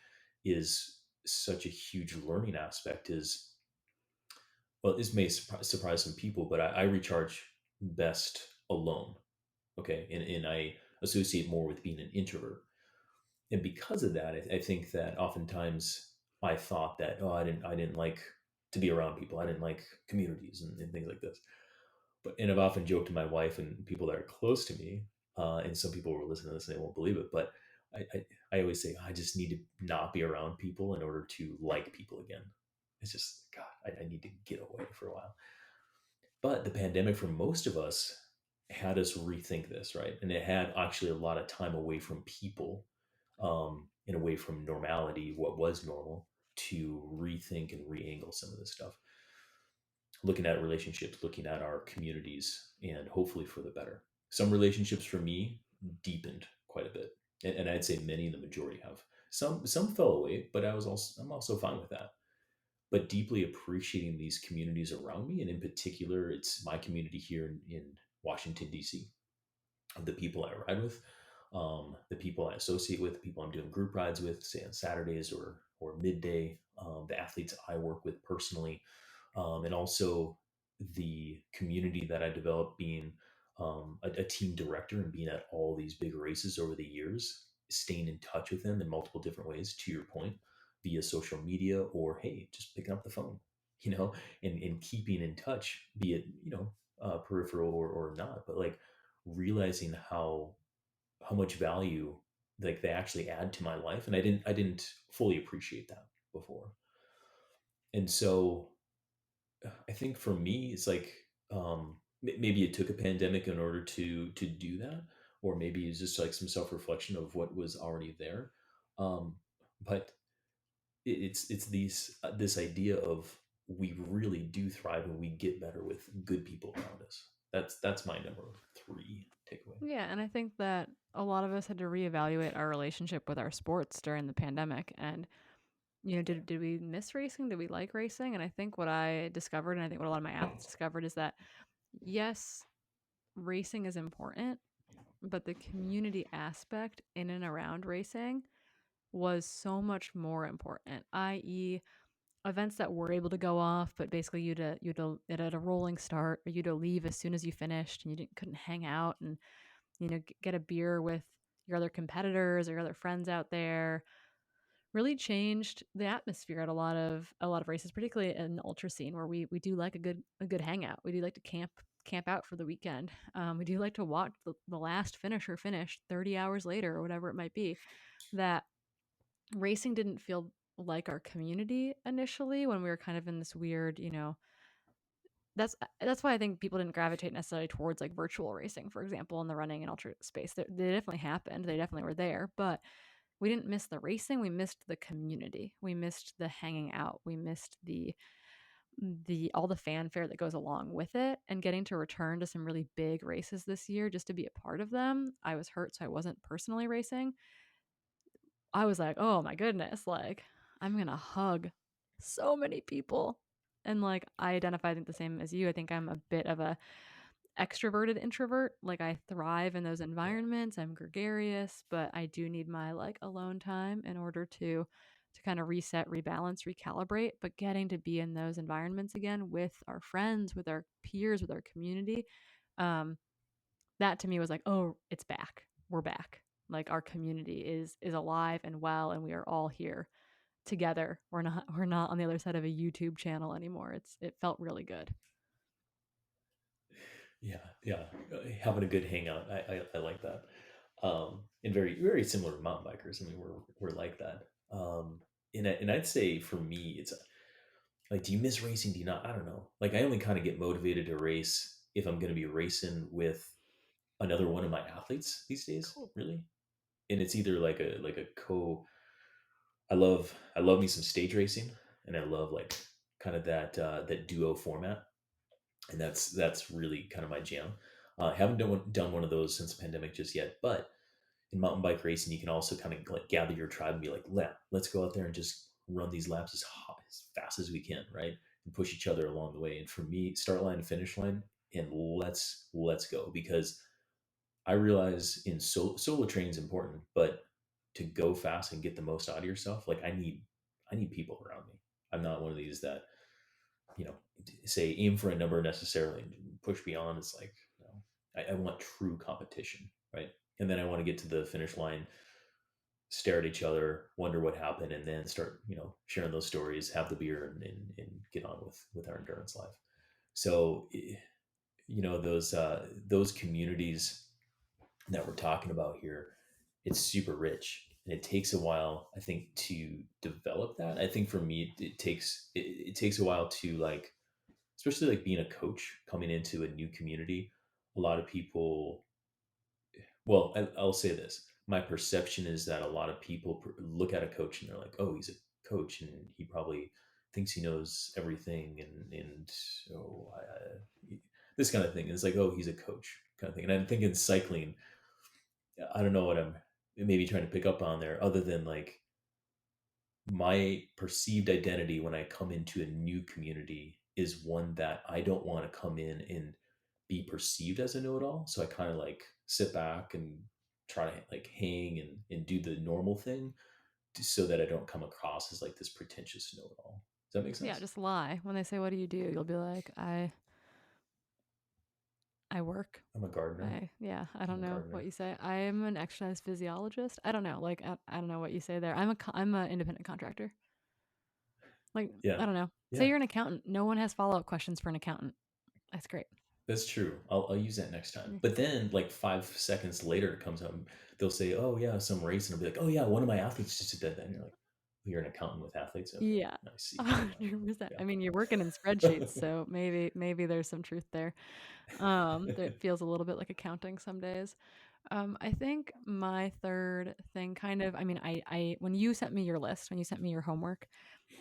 is such a huge learning aspect is, well, this may surprise some people, but I recharge best alone. Okay. And I associate more with being an introvert. And because of that, I think that oftentimes I thought that, oh, I didn't like to be around people. I didn't like communities and things like this. And I've often joked to my wife and people that are close to me, and some people will listen to this and they won't believe it, but I always say I just need to not be around people in order to like people again. It's just God, I need to get away for a while. But the pandemic for most of us had us rethink this, right? And it had actually a lot of time away from people, and away from normality, what was normal, to rethink and re-angle some of this stuff, looking at relationships, looking at our communities, and hopefully for the better. Some relationships for me deepened quite a bit, and I'd say many, the majority have. Some fell away, but I'm also fine with that. But deeply appreciating these communities around me, and in particular, it's my community here in Washington D.C. The people I ride with, the people I associate with, the people I'm doing group rides with, say on Saturdays or midday, the athletes I work with personally, and also the community that I developed being a team director and being at all these big races over the years, staying in touch with them in multiple different ways. To your point, via social media or hey, just picking up the phone, and keeping in touch, be it peripheral or not, but like realizing how much value like they actually add to my life, and I didn't fully appreciate that before. And so I think for me it's like, maybe it took a pandemic in order to do that, or maybe it's just like some self-reflection of what was already there. But it's this idea of we really do thrive and we get better with good people around us. That's my number three takeaway. Yeah, and I think that a lot of us had to reevaluate our relationship with our sports during the pandemic. And, did we miss racing? Did we like racing? And I think what I discovered, and I think what a lot of my athletes discovered, is that yes, racing is important, but the community aspect in and around racing was so much more important, i.e., events that were able to go off, but basically it had a rolling start, or you'd to leave as soon as you finished, and couldn't hang out and get a beer with your other competitors or your other friends out there. Really changed the atmosphere at a lot of races, particularly in the ultra scene, where we do like a good hangout. We do like to camp out for the weekend. We do like to watch the last finisher finish 30 hours later or whatever it might be. That racing didn't feel like our community initially, when we were kind of in this weird, that's why I think people didn't gravitate necessarily towards like virtual racing, for example, in the running and ultra space. They definitely happened. They definitely were there, but we didn't miss the racing. We missed the community. We missed the hanging out. We missed the all the fanfare that goes along with it, and getting to return to some really big races this year just to be a part of them. I was hurt, so I wasn't personally racing. I was like, "Oh my goodness, like I'm going to hug so many people." And like I identify, I think, the same as you. I think I'm a bit of a extroverted introvert. Like I thrive in those Yeah. environments. I'm gregarious, but I do need my like alone time in order to kind of reset, rebalance, recalibrate. But getting to be in those environments again with our friends, with our peers, with our community, um, that to me was like, oh, it's back. We're back. Like our community is alive and well, and we are all here together. We're not on the other side of a YouTube channel anymore. It felt really good. Yeah, yeah, having a good hangout. I like that. And very very similar to mountain bikers. I mean, we're like that. And I'd say for me, Like, do you miss racing? Do you not? I don't know. Like, I only kind of get motivated to race if I'm going to be racing with another one of my athletes these days, Cool. really. And it's either like a co. I love me some stage racing, and I love like kind of that duo format, and that's really kind of my jam. Haven't done one of those since the pandemic just yet, but in mountain bike racing, you can also kind of like gather your tribe and be like, let's go out there and just run these laps as fast as we can, right? And push each other along the way. And for me, start line and finish line, and let's go, because I realize in solo training is important, but to go fast and get the most out of yourself, like I need people around me. I'm not one of these that you know say aim for a number necessarily and push beyond. It's like I want true competition, right? And then I want to get to the finish line, stare at each other, wonder what happened, and then start sharing those stories, have the beer, and get on with our endurance life. So those communities that we're talking about here, it's super rich, and it takes a while, I think, to develop that. I think for me, it takes a while to like, especially like being a coach coming into a new community. A lot of people, well, I'll say this: my perception is that a lot of people look at a coach and they're like, "Oh, he's a coach, and he probably thinks he knows everything," and oh, this kind of thing. And it's like, "Oh, he's a coach," kind of thing. And I think in cycling, I don't know what I'm maybe trying to pick up on there, other than like my perceived identity when I come into a new community is one that I don't want to come in and be perceived as a know-it-all. So I kind of like sit back and try to like hang and do the normal thing so that I don't come across as like this pretentious know-it-all. Does that make Yeah, sense? just lie. When they say, "What do you do?" You'll be like, I work. I'm a gardener. I I'm don't a know what gardener. you say. I am an exercise physiologist. I don't know. Like, I don't know what you say there. I'm a independent contractor. Like, Yeah. I don't know. Say Yeah. you're an accountant. No one has follow-up questions for an accountant. That's great. That's true. I'll use that next time. Yeah. But then, like 5 seconds later, it comes up. They'll say, "Oh yeah, some race," and I'll be like, "Oh yeah, one of my athletes just did that." And you're like, "Oh, you're an accountant with athletes? Okay, Yeah. I see. Never mind." 100%. Yeah. I mean, you're working in spreadsheets, so maybe there's some truth there. That feels a little bit like accounting some days. I think my third thing kind of, I mean, I when you sent me your list, when you sent me your homework,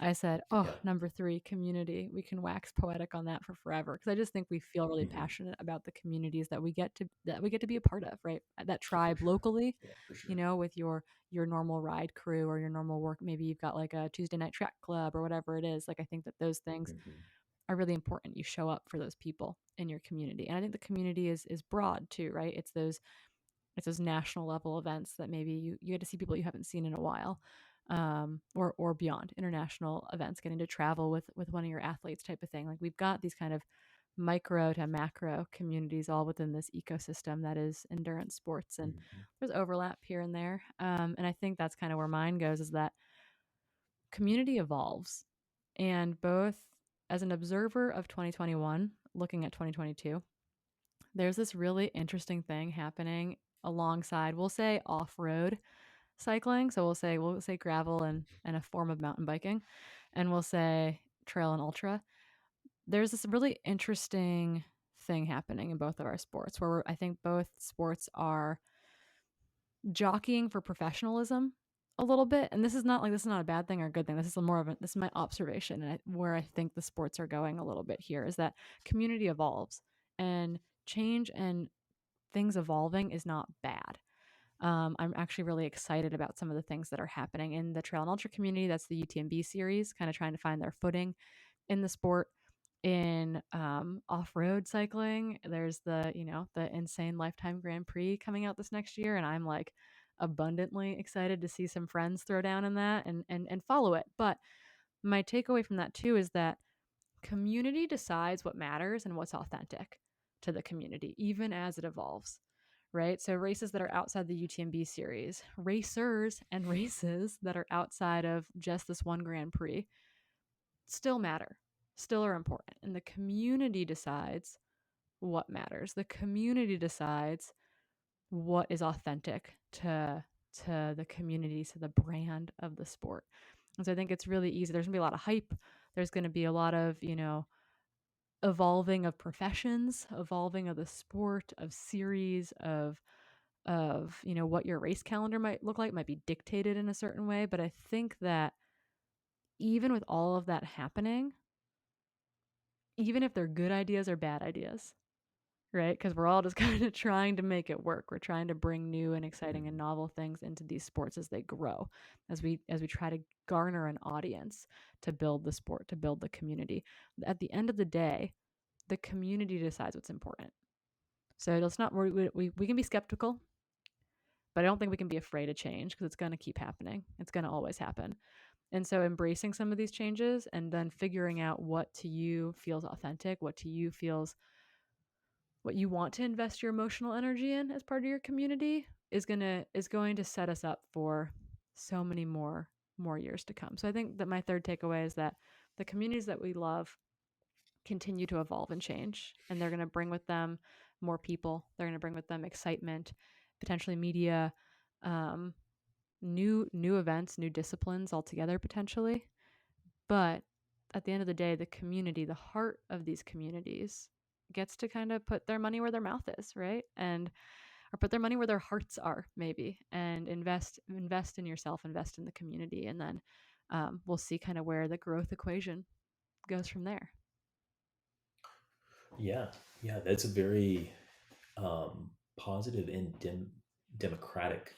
I said, "Oh, Yeah. number 3, community." We can wax poetic on that for forever because I just think we feel really Hmm. passionate about the communities that we get to be a part of, right? That For tribe sure. locally, Yeah, for sure. with your normal ride crew or your normal work. Maybe you've got like a Tuesday night track club or whatever it is. Like I think that those things Hmm. are really important. You show up for those people in your community. And I think the community is broad too, right? It's those national level events that maybe you get to see people you haven't seen in a while, or beyond international events, getting to travel with one of your athletes type of thing. Like we've got these kind of micro to macro communities all within this ecosystem that is endurance sports, and Hmm. there's overlap here and there. And I think that's kind of where mine goes, is that community evolves, and both as an observer of 2021 looking at 2022, there's this really interesting thing happening alongside, we'll say, off-road cycling. So we'll say gravel and a form of mountain biking, and we'll say trail and ultra. There's this really interesting thing happening in both of our sports where I think both sports are jockeying for professionalism a little bit. And this is not a bad thing or a good thing. This is my observation, and where I think the sports are going a little bit here is that community evolves, and change and things evolving is not bad. I'm actually really excited about some of the things that are happening in the trail and ultra community. That's the UTMB series, kind of trying to find their footing in the sport. In off-road cycling, there's the insane Lifetime Grand Prix coming out this next year, and I'm like abundantly excited to see some friends throw down in that and follow it. But my takeaway from that too is that community decides what matters and what's authentic to the community, even as it evolves, right? So races that are outside the UTMB series, racers and races that are outside of just this one Grand Prix still matter, still are important. And the community decides what matters. The community decides what is authentic to the community, to the brand of the sport. And so I think it's really easy. There's gonna be a lot of hype, There's going to be a lot of, evolving of professions, evolving of the sport, of series, of what your race calendar might look like, might be dictated in a certain way. But I think that even with all of that happening, even if they're good ideas or bad ideas, right? Because we're all just kind of trying to make it work. We're trying to bring new and exciting and Mhm. novel things into these sports as they grow, as we try to garner an audience to build the sport, to build the community. At the end of the day, the community decides what's important. So let's not we can be skeptical, but I don't think we can be afraid of change because it's going to keep happening. It's going to always happen. And so embracing some of these changes and then figuring out what to you feels authentic, what to you feels what you want to invest your emotional energy in as part of your community is going to set us up for so many more years to come. So I think that my third takeaway is that the communities that we love continue to evolve and change, and they're going to bring with them more people. They're going to bring with them excitement, potentially media, um, new events, new disciplines altogether potentially. But at the end of the day, the community, the heart of these communities, gets to kind of put their money where their mouth is, right? And or put their money where their hearts are, maybe, and invest in yourself, invest in the community, and then we'll see kind of where the growth equation goes from there. Yeah, yeah, that's a very positive and democratic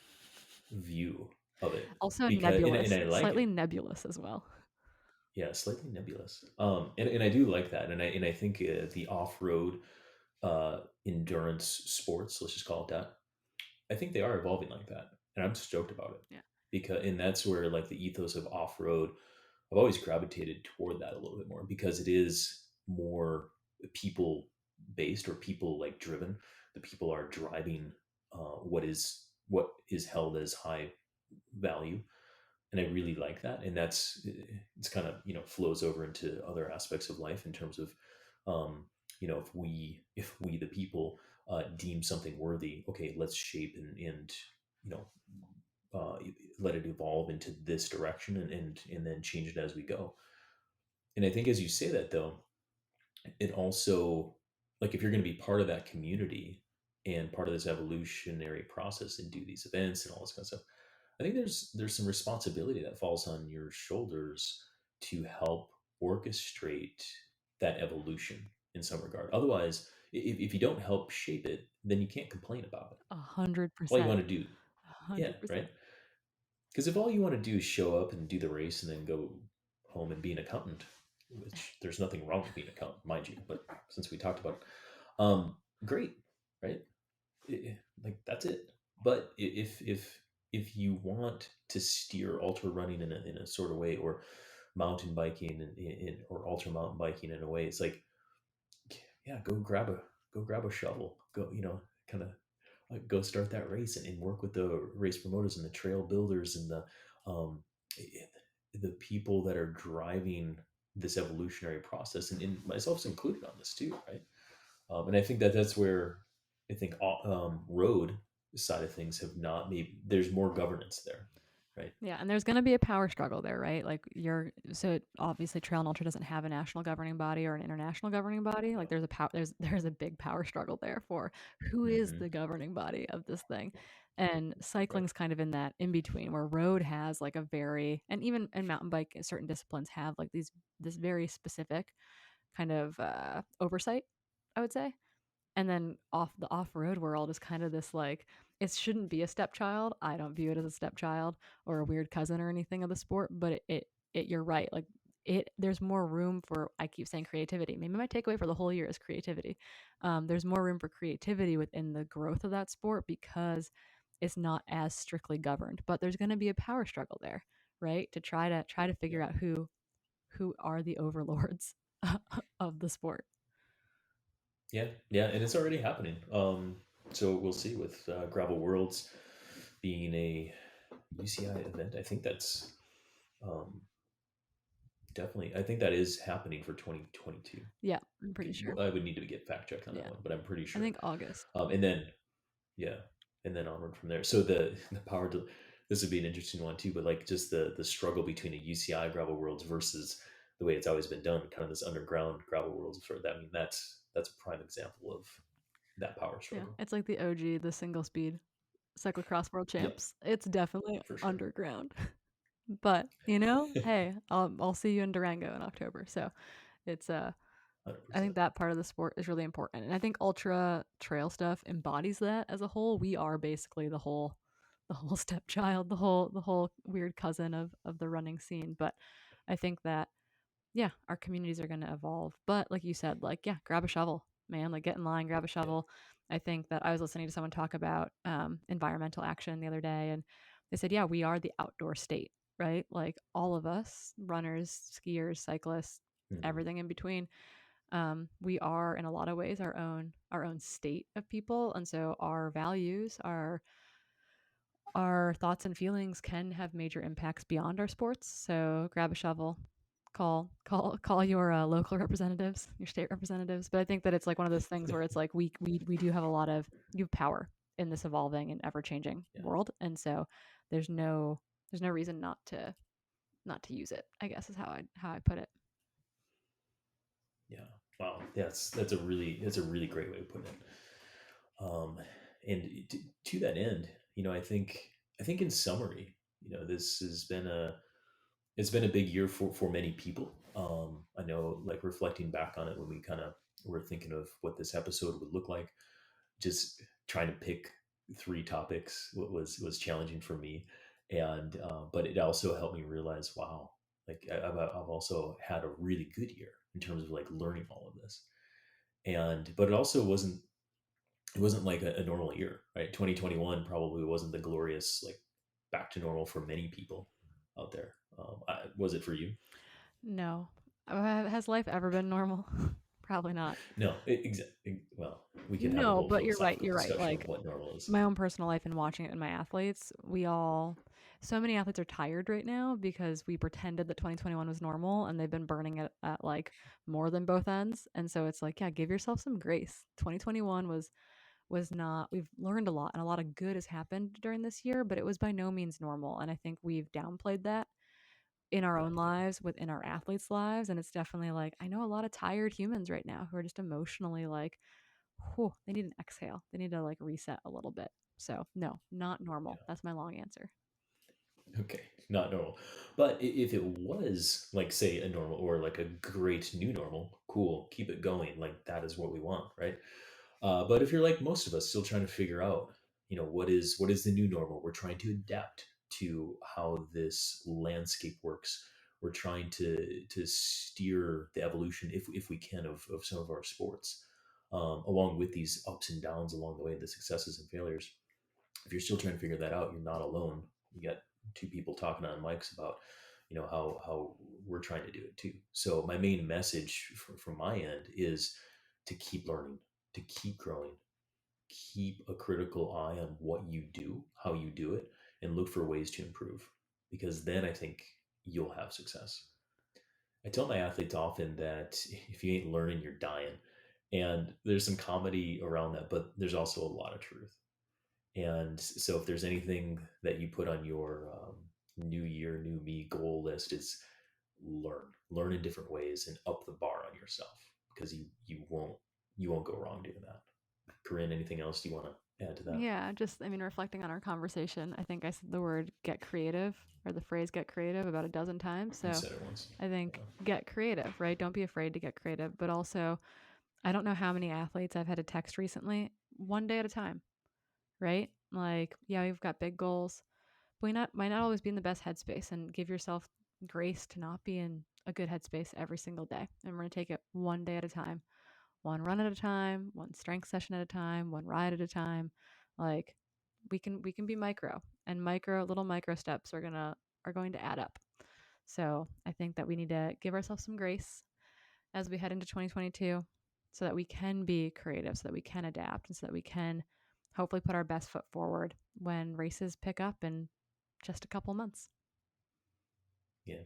view of it, Also because and nebulous, I like slightly it. nebulous as well. Yeah, slightly nebulous. And I do like that, and I think the off road endurance sports, let's just call it that, I think they are evolving like that, and I'm stoked about it, Yeah. because and that's where like the ethos of off road, I've always gravitated toward that a little bit more because it is more people based or people like driven. The people are driving what is held as high value, and I really like that. And it's kind of flows over into other aspects of life in terms of if we the people deem something worthy, okay, let's shape and you know uh, let it evolve into this direction, and then change it as we go. And I think as you say that, though, it also, like, if you're going to be part of that community and part of this evolutionary process and do these events and all this kind of stuff, I think there's some responsibility that falls on your shoulders to help orchestrate that evolution in some regard. Otherwise, if you don't help shape it, then you can't complain about it. A hundred All you percent. want to do, A yeah, hundred right? percent. Because if all you want to do is show up and do the race and then go home and be an accountant, which there's nothing wrong with being an accountant, mind you, but since we talked about it, great, right? Like that's it. But if you want to steer ultra running in a sort of way, or mountain biking or ultra mountain biking in a way, it's like, yeah, go grab a shovel, go, kind of like go start that race, and work with the race promoters and the trail builders and um i- the people that are driving this evolutionary process, and myself included on this too, right? And I think that's where I think road side of things have not, maybe there's more governance there, right? Yeah, and there's going to be a power struggle there, right? Like obviously Trail and Ultra doesn't have a national governing body or an international governing body. Like there's a big power struggle there for who is Hmm. the governing body of this thing. And Right. cycling's kind of in that in between where road has like a very and even and mountain bike certain disciplines have like this very specific kind of oversight, I would say. And then off-road world is kind of this like it shouldn't be a stepchild. I don't view it as a stepchild or a weird cousin or anything of the sport, but it you're right. Like there's more room for, I keep saying, creativity. Maybe my takeaway for the whole year is creativity. There's more room for creativity within the growth of that sport because it's not as strictly governed. But there's going to be a power struggle there, right? To try to Yeah. figure out who are the overlords of the sport. Yeah, yeah, and it's already happening. So we'll see with Gravel Worlds being a UCI event. I think that's um, definitely. I think that is happening for 2022. Yeah, I'm pretty sure. I would need to get fact checked on that Yeah, one, but I'm pretty I sure. think August. And then yeah, and then onward from there. So the power this would be an interesting one too. But like just the struggle between a UCI Gravel Worlds versus the way it's always been done, kind of this underground gravel world sort of that. I mean, that's a prime example of that power Yeah, struggle. it's like the OG, the single speed cyclocross world Yep, champs. It's definitely for sure, underground. But, hey, I'll see you in Durango in October. So, it's hundred I think percent. that part of the sport is really important. And I think ultra trail stuff embodies that as a whole. We are basically the whole stepchild, the whole weird cousin of the running scene. But I think that yeah, our communities are going to evolve. But like you said, like, yeah, grab a shovel, man, like get in line, grab a Yeah, shovel. I think that I was listening to someone talk about environmental action the other day, and they said, yeah, we are the outdoor state, right? Like all of us, runners, skiers, cyclists, hmm, everything in between. We are in a lot of ways our own state of people, and so our values, our thoughts and feelings can have major impacts beyond our sports. So grab a shovel, call your local representatives, your state representatives. But I think that it's like one of those things where it's like we do have a lot of you have power in this evolving and ever changing yeah, world, and so there's no there's no reason not to use it. I guess is how I put it. yeah. Wow, that's a really great way of putting it. Um, and to that end, I think in summary, this has been a it's been a big year for many people. I know, like reflecting back on it, when we kind of were thinking of what this episode would look like, just trying to pick three topics was challenging for me, and but it also helped me realize, wow, like I've also had a really good year in terms of like learning all of this, and but it wasn't like a normal year, right? 2021 probably wasn't the glorious like back to normal for many people out there. Was it for you? No, has life ever been normal? Probably not. No, well, we could have a No, whole but you're right. philosophical You're right. discussion of Like what normal is. my own personal life and watching it in my athletes, so many athletes are tired right now because we pretended that 2021 was normal and they've been burning it at like more than both ends. And so it's like, yeah, give yourself some grace. 2021 was not we've learned a lot and a lot of good has happened during this year, but it was by no means normal. And I think we've downplayed that in our Yeah, own lives, within our athletes' lives. And it's definitely like I know a lot of tired humans right now who are just emotionally like whew, they need an exhale. They need to like reset a little bit. So, no, not yeah. normal. That's my long answer. Okay, not normal. But if it was like, say, a normal or like a great new normal, cool, keep it going. Like that is what we want, right? But if you're like most of us, still trying to figure out, what is the new normal? We're trying to adapt to how this landscape works. We're trying to steer the evolution, if we can, of some of our sports, along with these ups and downs along the way, the successes and failures. If you're still trying to figure that out, you're not alone. You got two people talking on mics about, how we're trying to do it too. So my main message from my end is to keep learning, to keep growing, keep a critical eye on what you do, how you do it, and look for ways to improve. Because then I think you'll have success. I tell my athletes often that if you ain't learning, you're dying. And there's some comedy around that, but there's also a lot of truth. And so, if there's anything that you put on your new year, new me goal list, is learn in different ways and up the bar on yourself, because you won't go wrong doing that. Corinne, anything else you want to add to that? Yeah, just, I mean, reflecting on our conversation, I think I said the word get creative or the phrase get creative about a dozen times. You So said it once. I think Yeah. get creative, right? Don't be afraid to get creative. But also, I don't know how many athletes I've had to text recently, one day at a time, right? Like, yeah, we've got big goals, but we might not always be in the best headspace and give yourself grace to not be in a good headspace every single day. And we're going to take it one day at a time, one run at a time, one strength session at a time, one ride at a time. Like we can be micro and little micro steps are going to add up. So I think that we need to give ourselves some grace as we head into 2022 so that we can be creative, so that we can adapt, and so that we can hopefully put our best foot forward when races pick up in just a couple months. Yeah.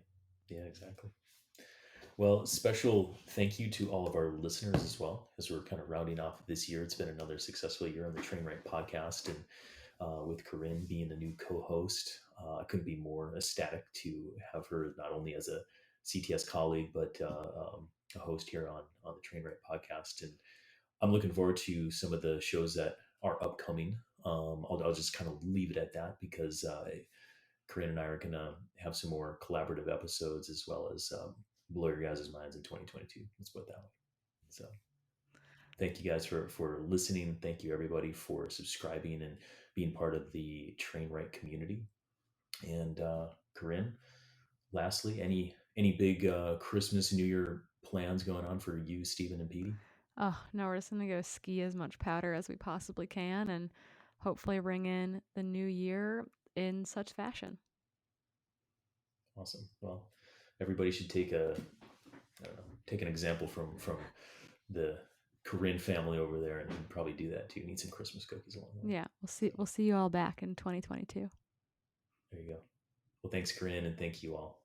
Yeah, exactly. Well, special thank you to all of our listeners as well, as we're kind of rounding off this year. It's been another successful year on the TrainRight podcast, and with Corinne being the new co-host, I couldn't be more ecstatic to have her not only as a CTS colleague, but a host here on the TrainRight podcast, and I'm looking forward to some of the shows that are upcoming. I'll just kind of leave it at that because Corinne and I are going to have some more collaborative episodes as well as blow your guys' minds in 2022. Let's put it that way. So thank you guys for listening. Thank you everybody for subscribing and being part of the TrainRight community. And Corinne, lastly, any big Christmas New Year plans going on for you, Stephen, and Petey? Oh, no, we're just going to go ski as much powder as we possibly can and hopefully ring in the new year in such fashion. Awesome. Well, everybody should take I don't know, take an example from the Corinne family over there and probably do that too. Need some Christmas cookies along the way. Yeah, So we'll see you all back in 2022. there you go. Well, thanks, Corinne, and thank you all.